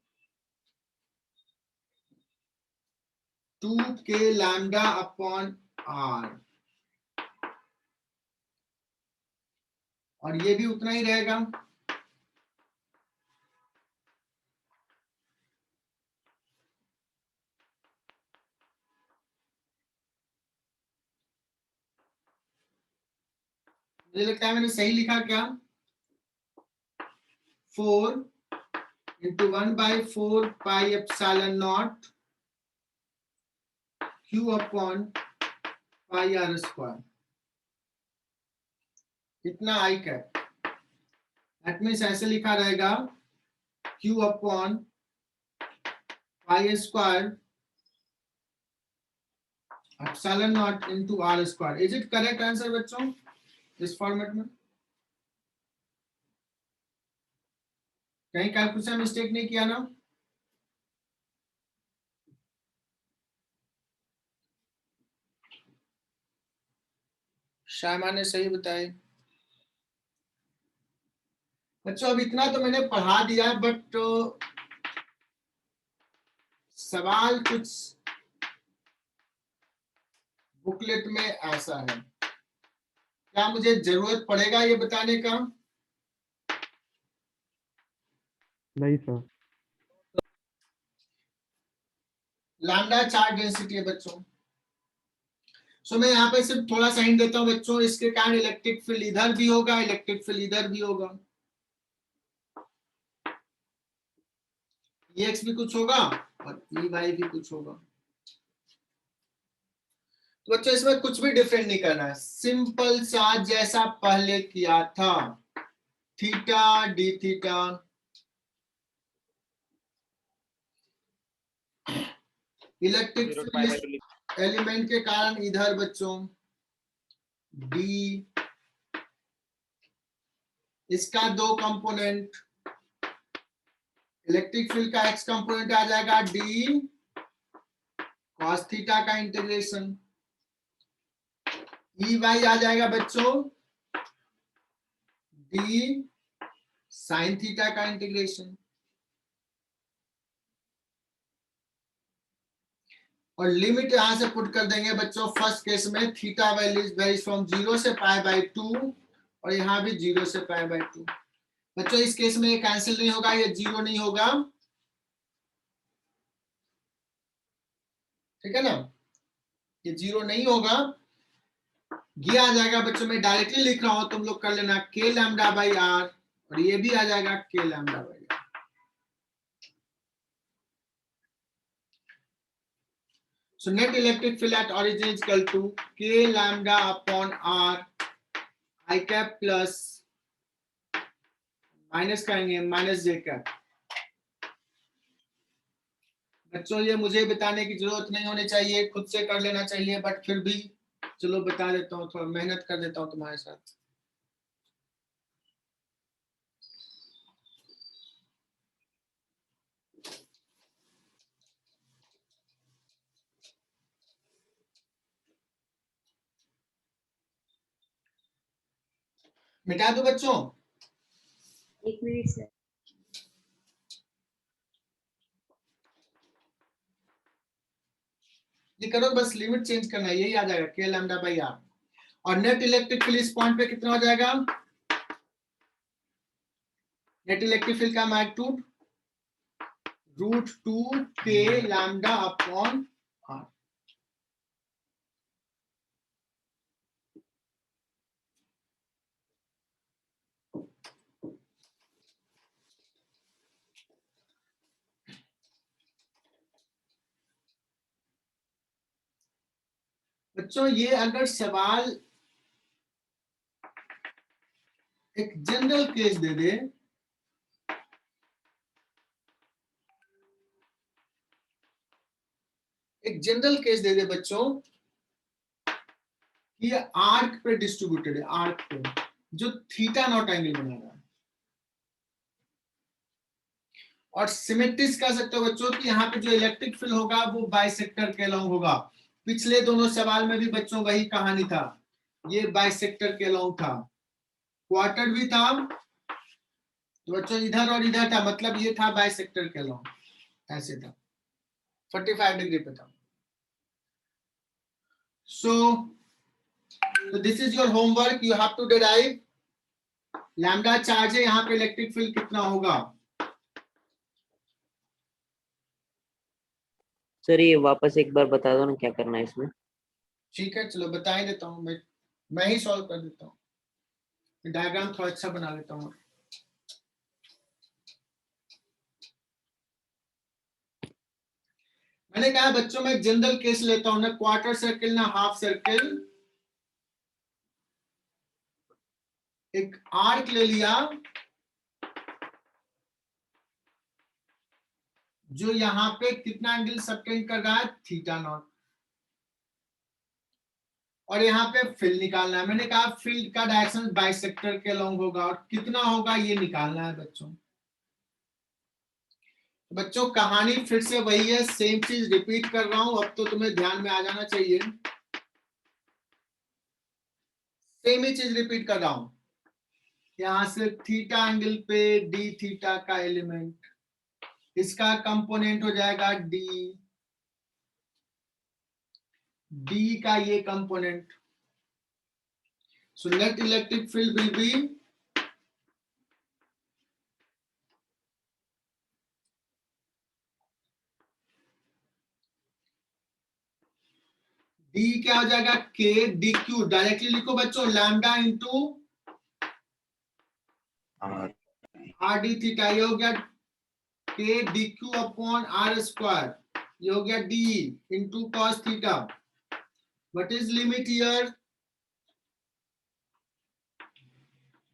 2k lambda upon R, और ये भी उतना ही रहेगा। मुझे लगता है मैंने सही लिखा क्या, 4 into 1/4 pi epsilon naught Q upon pi R square, इतना आई कैप। दैट मीन्स ऐसे लिखा रहेगा Q upon pi square epsilon naught into R square. Is it correct answer बच्चों इस फॉर्मेट में? कहीं कैलकुलेशन मिस्टेक नहीं किया ना? शामा ने सही बताया। बच्चों अब इतना तो मैंने पढ़ा दिया है, बट सवाल कुछ बुकलेट में ऐसा है, क्या मुझे जरूरत पड़ेगा ये बताने का? नहीं सर। लैम्डा चार्ज डेंसिटी है बच्चों। सो मैं यहाँ पे सिर्फ थोड़ा सा हिंट देता हूँ बच्चों, इसके कारण इलेक्ट्रिक फील्ड इधर भी होगा, इलेक्ट्रिक फील्ड इधर भी होगा। EX भी कुछ होगा और EY भी कुछ होगा। तो बच्चों इसमें कुछ भी डिफरेंट नहीं करना है, सिंपल सा जैसा पहले किया था, theta D theta. Electric field element के कारण इधर बच्चों डी, इसका 2 कंपोनेंट, इलेक्ट्रिक फील्ड का x कंपोनेंट आ जाएगा डी cos थीटा का इंटीग्रेशन, EY आ जाएगा बच्चों डी sin थीटा का इंटीग्रेशन। और लिमिट यहां से पुट कर देंगे बच्चों, फर्स्ट केस में थीटा वैल्यू वेरीज फ्रॉम 0 से π/2 और यहाँ भी 0 से π/2। बच्चों इस केस में ये कैंसिल नहीं होगा, ये 0 नहीं होगा, ठीक है ना, ये 0 नहीं होगा, ये आ जाएगा बच्चों, मैं डायरेक्टली लिख रहा हूं, तुम लोग कर लेना k लैम्डा बाई आर, और ये भी आ जाएगा k lambda by R. So net electric field at origin is equal to k lambda upon r I cap plus minus करेंगे माइनस j cap। बच्चों ये मुझे बताने की जरूरत नहीं होनी चाहिए, खुद से कर लेना चाहिए, बट फिर भी चलो बता देता हूँ, थोड़ा मेहनत कर देता हूँ तुम्हारे साथ। मिटा दो बच्चों, 1 मिनट सर। ये करो, बस लिमिट चेंज करना है, यही आ जाएगा k लैम्डा बाई आर। और नेट इलेक्ट्रिक फील्ड इस पॉइंट पे कितना हो जाएगा, नेट इलेक्ट्रिक फील्ड का magnitude √2k lambda upon R. बच्चों ये अगर सवाल एक जनरल केस दे दे, एक जनरल केस दे दे बच्चों कि ये आर्क पे डिस्ट्रीब्यूटेड है, आर्क पे जो थीटा नॉट एंगल बना रहा है, और सिमेट्रिक्स कह सकते हो बच्चों कि यहाँ पे जो इलेक्ट्रिक फील्ड होगा वो बाइसेक्टर के अलोंग होगा। पिछले दोनों सवाल में भी बच्चों वही कहानी था, ये बाइसेक्टर के अलोंग था, क्वार्टर भी था तो बच्चों इधर और इधर था, मतलब ये था बाइसेक्टर के अलोंग, ऐसे था, 45 डिग्री पे था। So this is your homework, you have to derive lambda charge है, यहाँ पे इलेक्ट्रिक फील्ड कितना होगा। सर ये वापस एक बार बता दो ना क्या करना है इसमें। ठीक है चलो बता ही देता हूँ, मैं ही सॉल्व कर देता हूँ, डायग्राम थोड़ा अच्छा बना लेता हूँ। मैंने कहा बच्चों में जनरल केस लेता हूं, ना क्वार्टर सर्किल ना हाफ सर्किल, एक आर्क ले लिया जो यहाँ पे कितना एंगल सबटेंड कर रहा है, थीटा नॉट, और यहाँ पे फील्ड निकालना है। मैंने कहा फील्ड का डायरेक्शन बाइसेक्टर के अलोंग होगा, और कितना होगा ये निकालना है बच्चों। बच्चों कहानी फिर से वही है, सेम चीज रिपीट कर रहा हूं, अब तो तुम्हें ध्यान में आ जाना चाहिए, सेम ही चीज रिपीट कर रहा हूं। यहां से थीटा एंगल पे डी थीटा का एलिमेंट, इसका कंपोनेंट हो जाएगा डी, डी का ये component, so net electric field will be D क्या हो जाएगा, के डी क्यू, डायरेक्टली लिखो बच्चों, lambda into R D theta, ये हो गया K D Q upon are square, ये हो गया D into cos theta. What is limit here,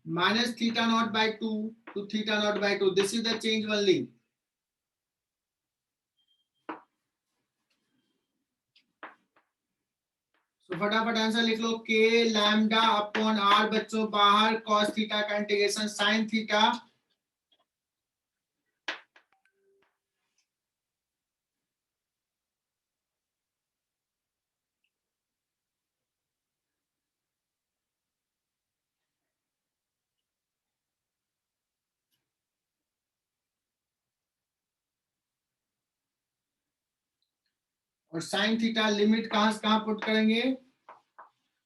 minus theta naught by 2 to theta naught by 2, this is the change only। तो फटाफट answer लिख लो, के लैम्डा अपॉन आर, बच्चों बाहर cos theta का इंटीग्रेशन sin थीटा, और sin थीटा लिमिट कहां से कहां पुट करेंगे,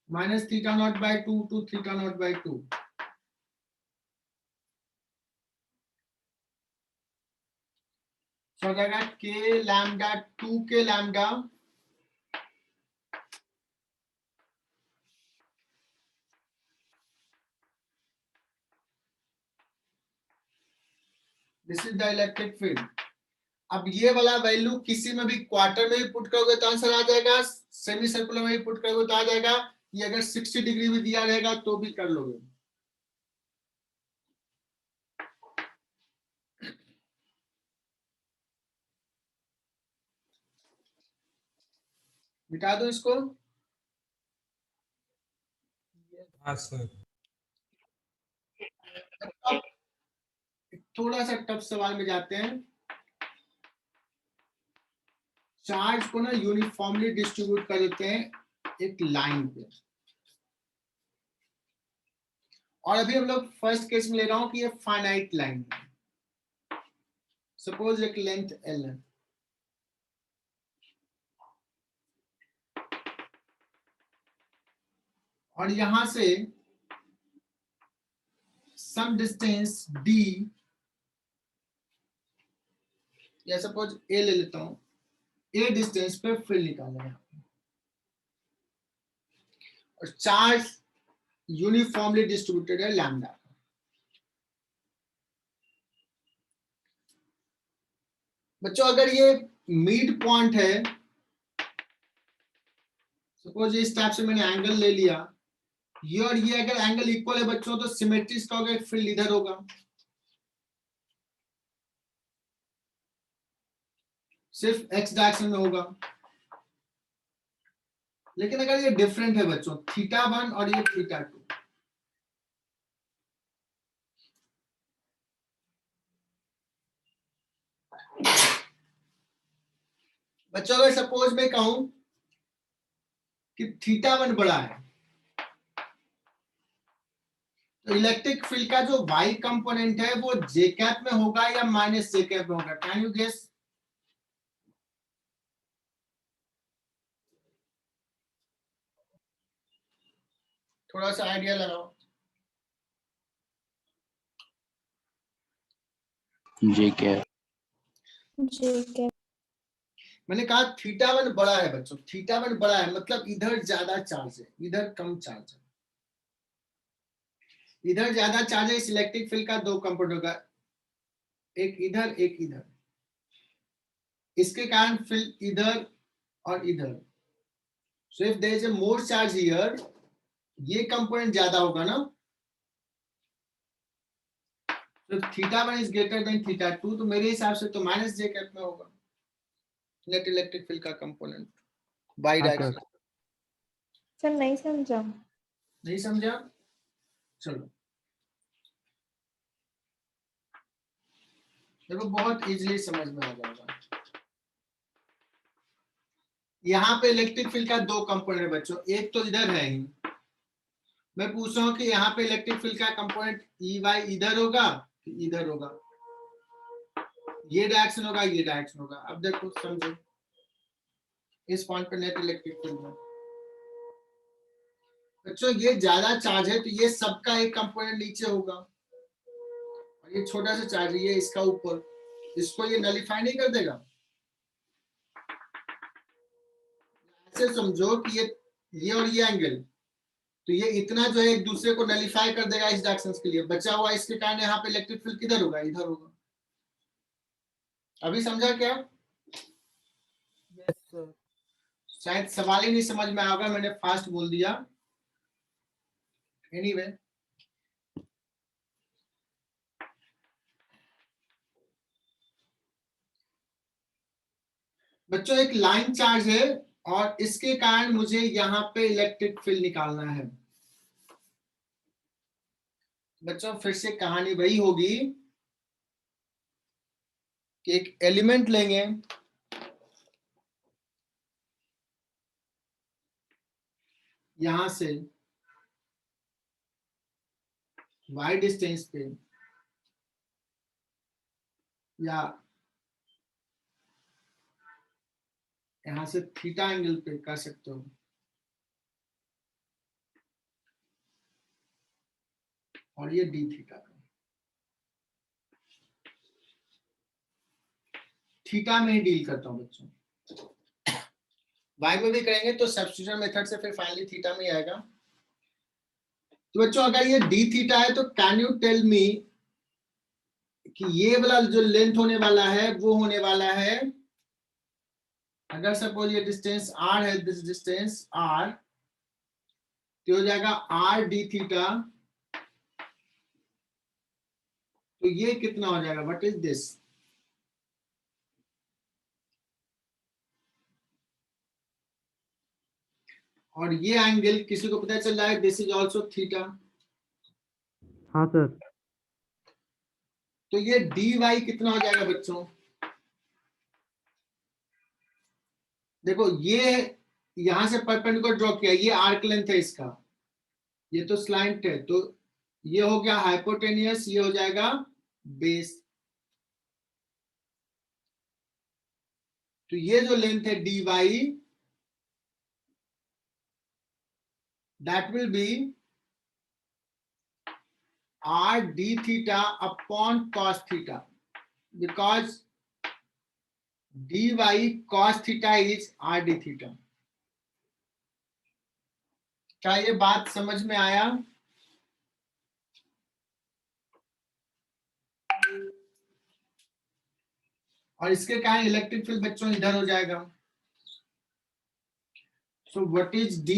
minus theta naught by 2 to theta naught by 2, तो हो जाएगा K lambda 2 K lambda this is the electric field. अब ये वाला वैल्यू किसी में भी क्वार्टर में भी पुट करोगे तो आंसर आ जाएगा, सेमी सर्कुलर में भी पुट करोगे तो आ जाएगा, ये अगर 60 डिग्री भी दिया रहेगा तो भी कर लोगे। मिटा दो इसको। हाँ सर। थोड़ा सा टफ सवाल में जाते हैं। चार्ज को ना यूनिफॉर्मली डिस्ट्रीब्यूट कर देते हैं एक लाइन पे, और अभी हम लोग फर्स्ट केस में ले रहा हूं कि ये फाइनाइट लाइन है, सपोज एक लेंथ एल है, और यहां से सम डिस्टेंस डी, या सपोज ए ले लेता हूं, ए डिस्टेंस पे फील्ड निकालना है, और चार्ज यूनिफॉर्मली डिस्ट्रीब्यूटेड है लैम्डा। बच्चों अगर ये मिड पॉइंट है, सपोज इस टाइप से मैंने एंगल ले लिया, ये और ये अगर एंगल इक्वल है बच्चों तो सिमेट्री इसका होगा, फील्ड इधर होगा, सिर्फ एक्स डायरेक्शन में होगा। लेकिन अगर ये डिफरेंट है बच्चों, θ1 और ये θ2, बच्चों अगर सपोज मैं कहूं कि θ1 बड़ा है, तो इलेक्ट्रिक फील्ड का जो y कंपोनेंट है वो j कैप में होगा या माइनस j कैप में होगा? Can you guess? थोड़ा सा आइडिया लगाओ। J cap. मैंने कहा θ1 बड़ा है बच्चों, θ1 बड़ा है मतलब इधर ज्यादा चार्ज है, इधर कम चार्ज है। इधर ज्यादा चार्ज है, इस इलेक्ट्रिक फील्ड का दो कंपोनेंट होगा, एक इधर एक इधर, इसके कारण फील्ड इधर और इधर। So if there is a more charge here, ये कंपोनेंट ज्यादा होगा ना, तो θ1 इज ग्रेटर देन θ2, तो मेरे हिसाब से तो माइनस j कैप में होगा नेट इलेक्ट्रिक फील्ड का कंपोनेंट बाई हाँ डायरेक्शन। सर। सर नहीं समझा। नहीं समझा? चलो देखो बहुत इजीली समझ में आ जाएगा। यहाँ पे इलेक्ट्रिक फील्ड का दो कंपोनेंट है बच्चों, एक तो इधर है ही, मैं पूछ रहा हूँ कि यहाँ पे इलेक्ट्रिक फील्ड का कंपोनेंट EY इधर होगा कि इधर होगा, ये डायरेक्शन होगा ये डायरेक्शन होगा। अब देखो समझो, इस पॉइंट पे नेट इलेक्ट्रिक फील्ड है बच्चों, ये ज्यादा चार्ज है तो ये सबका एक कंपोनेंट नीचे होगा, और ये छोटा सा चार्ज है ये इसका ऊपर, इसको ये नलिफाई नहीं कर देगा। ऐसे समझो कि ये और ये एंगल, तो ये इतना जो है एक दूसरे को नलिफाई कर देगा इस डायरेक्शन के लिए, बचा हुआ इसके कारण यहाँ पे इलेक्ट्रिक फील्ड किधर होगा? इधर होगा। अभी समझा क्या? Yes sir. शायद सवाल ही नहीं समझ में आएगा, मैंने फास्ट बोल दिया। एनीवे बच्चों एक लाइन चार्ज है और इसके कारण मुझे यहाँ पे इलेक्ट्रिक फील्ड निकालना है। बच्चों फिर से कहानी वही होगी कि एक एलिमेंट लेंगे, यहां से y डिस्टेंस पे या यहां से थीटा एंगल पे कर सकते हो, और ये d थीटा का, थीटा में ही डील करता हूं बच्चों। y में भी करेंगे तो सब्स्टिट्यूशन मेथड से फिर फाइनली थीटा में ही आएगा। तो बच्चों अगर ये d थीटा है तो कैन यू टेल मी कि ये वाला जो लेंथ होने वाला है वो होने वाला है, अगर सपोज ये डिस्टेंस r है, दिस डिस्टेंस r, तो हो जाएगा r d थीटा, तो ये कितना हो जाएगा? What is this? और ये एंगल किसी को पता चल रहा है, दिस इज ऑल्सो थीटा, हाँ सर। तो ये dy कितना हो जाएगा बच्चों? देखो ये यहां से परपेंडिकुलर ड्रॉ किया, ये आर्क लेंथ है इसका, ये तो स्लैंट है, तो ये हो गया हाइपोटेनियस, ये हो जाएगा बेस, तो ये जो लेंथ है dy, that will be r d theta upon cos theta, because dy cos theta is r d theta। क्या ये बात समझ में आया? और इसके कारण इलेक्ट्रिक फील्ड बच्चों इधर हो जाएगा। So what is D?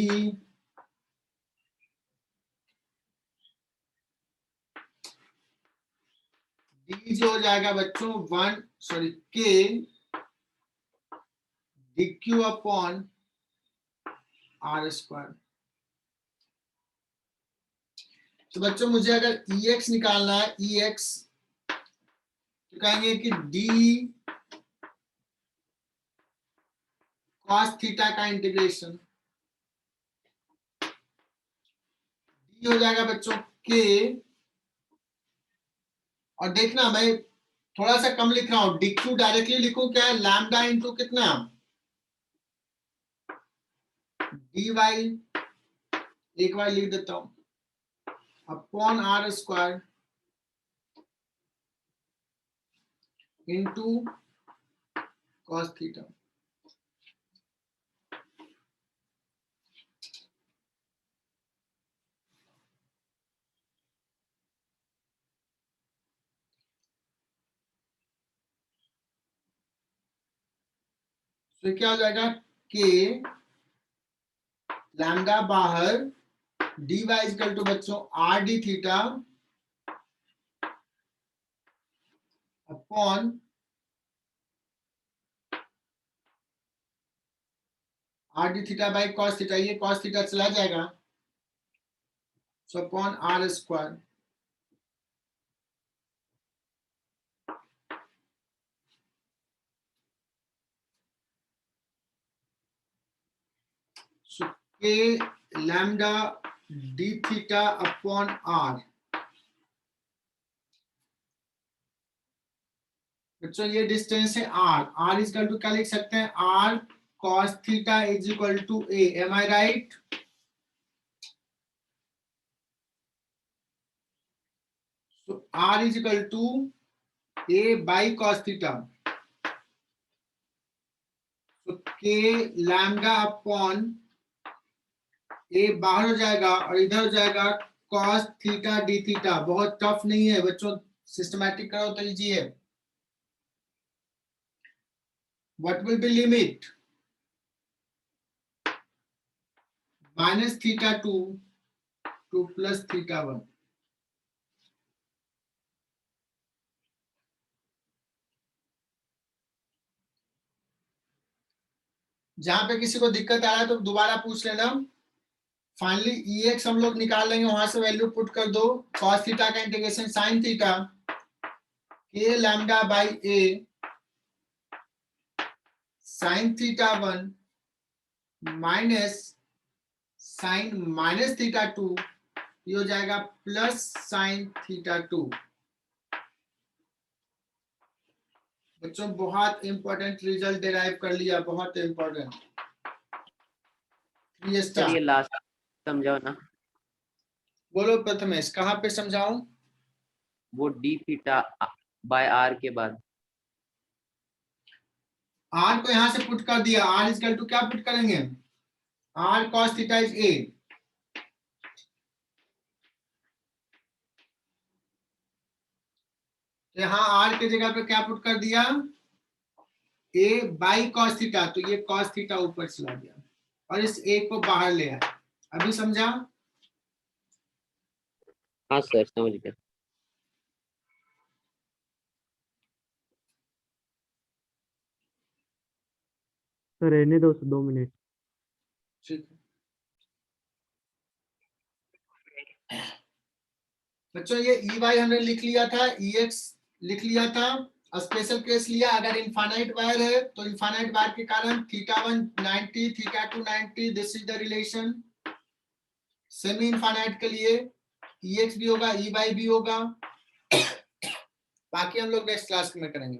D जो हो जाएगा बच्चों K dq upon r square. तो बच्चों मुझे अगर Ex निकालना है, Ex तो कहेंगे कि D cos थीटा का इंटीग्रेशन, D हो जाएगा बच्चों K, और देखना मैं थोड़ा सा कम लिख रहा हूं, dq डायरेक्टली लिखूं क्या है, लैम्डा इंटू कितना dy, एक बार लिख देता हूं, upon r square into cos theta. तो क्या हो जाएगा, k लैम्डा बाहर dy इक्वल टू बच्चों r d theta upon r d theta by cos theta, ये cos थीटा चला जाएगा, so upon r square. So k lambda d theta upon r। बच्चों ये डिस्टेंस है r इज इक्वल टू क्या लिख सकते हैं, r cos theta is equal to a, am I right? So r is equal to a by cos theta, तो k lambda upon a बाहर हो जाएगा और इधर हो जाएगा cos थीटा d थीटा। बहुत टफ नहीं है बच्चों, सिस्टमैटिक करो तो इजी है। What will be limit? Minus theta 2 to plus theta 1। जहां पे किसी को दिक्कत आ रहा है तो दोबारा पूछ लेना। फाइनली Ex हम लोग निकाल लेंगे, वहां से वैल्यू पुट कर दो, cos थीटा का integration sin theta k lambda by a sin theta 1 minus sin minus theta 2, ये हो जाएगा प्लस sin थीटा 2। बच्चों बहुत इंपॉर्टेंट रिजल्ट डिराइव कर लिया, बहुत इंपॉर्टेंट। सर ये लास्ट समझाओ ना, बोलो प्रथमेश, कहाँ पे समझाऊं? वो डी थीटा बाय आर के बाद। r को यहां से पुट कर दिया, r इज इक्वल टू क्या पुट करेंगे, r cos theta is a, यहाँ r के जगह पे क्या पुट कर दिया, a बाई cos थीटा, तो ये cos थीटा ऊपर चला गया और इस a को बाहर ले आया। अभी समझा? हाँ सर समझ गया। सर रहने दो 2 मिनट। ठीक है बच्चों, ये EY हमने लिख लिया था, EX लिख लिया था, स्पेशल केस लिया। अगर इनफाइनाइट वायर है तो इनफाइनाइट वायर के कारण theta 1 90, theta 2 90, this is the relation. Semi infinite के लिए EX भी होगा, EY भी होगा। बाकी हम लोग नेक्स्ट क्लास में करेंगे।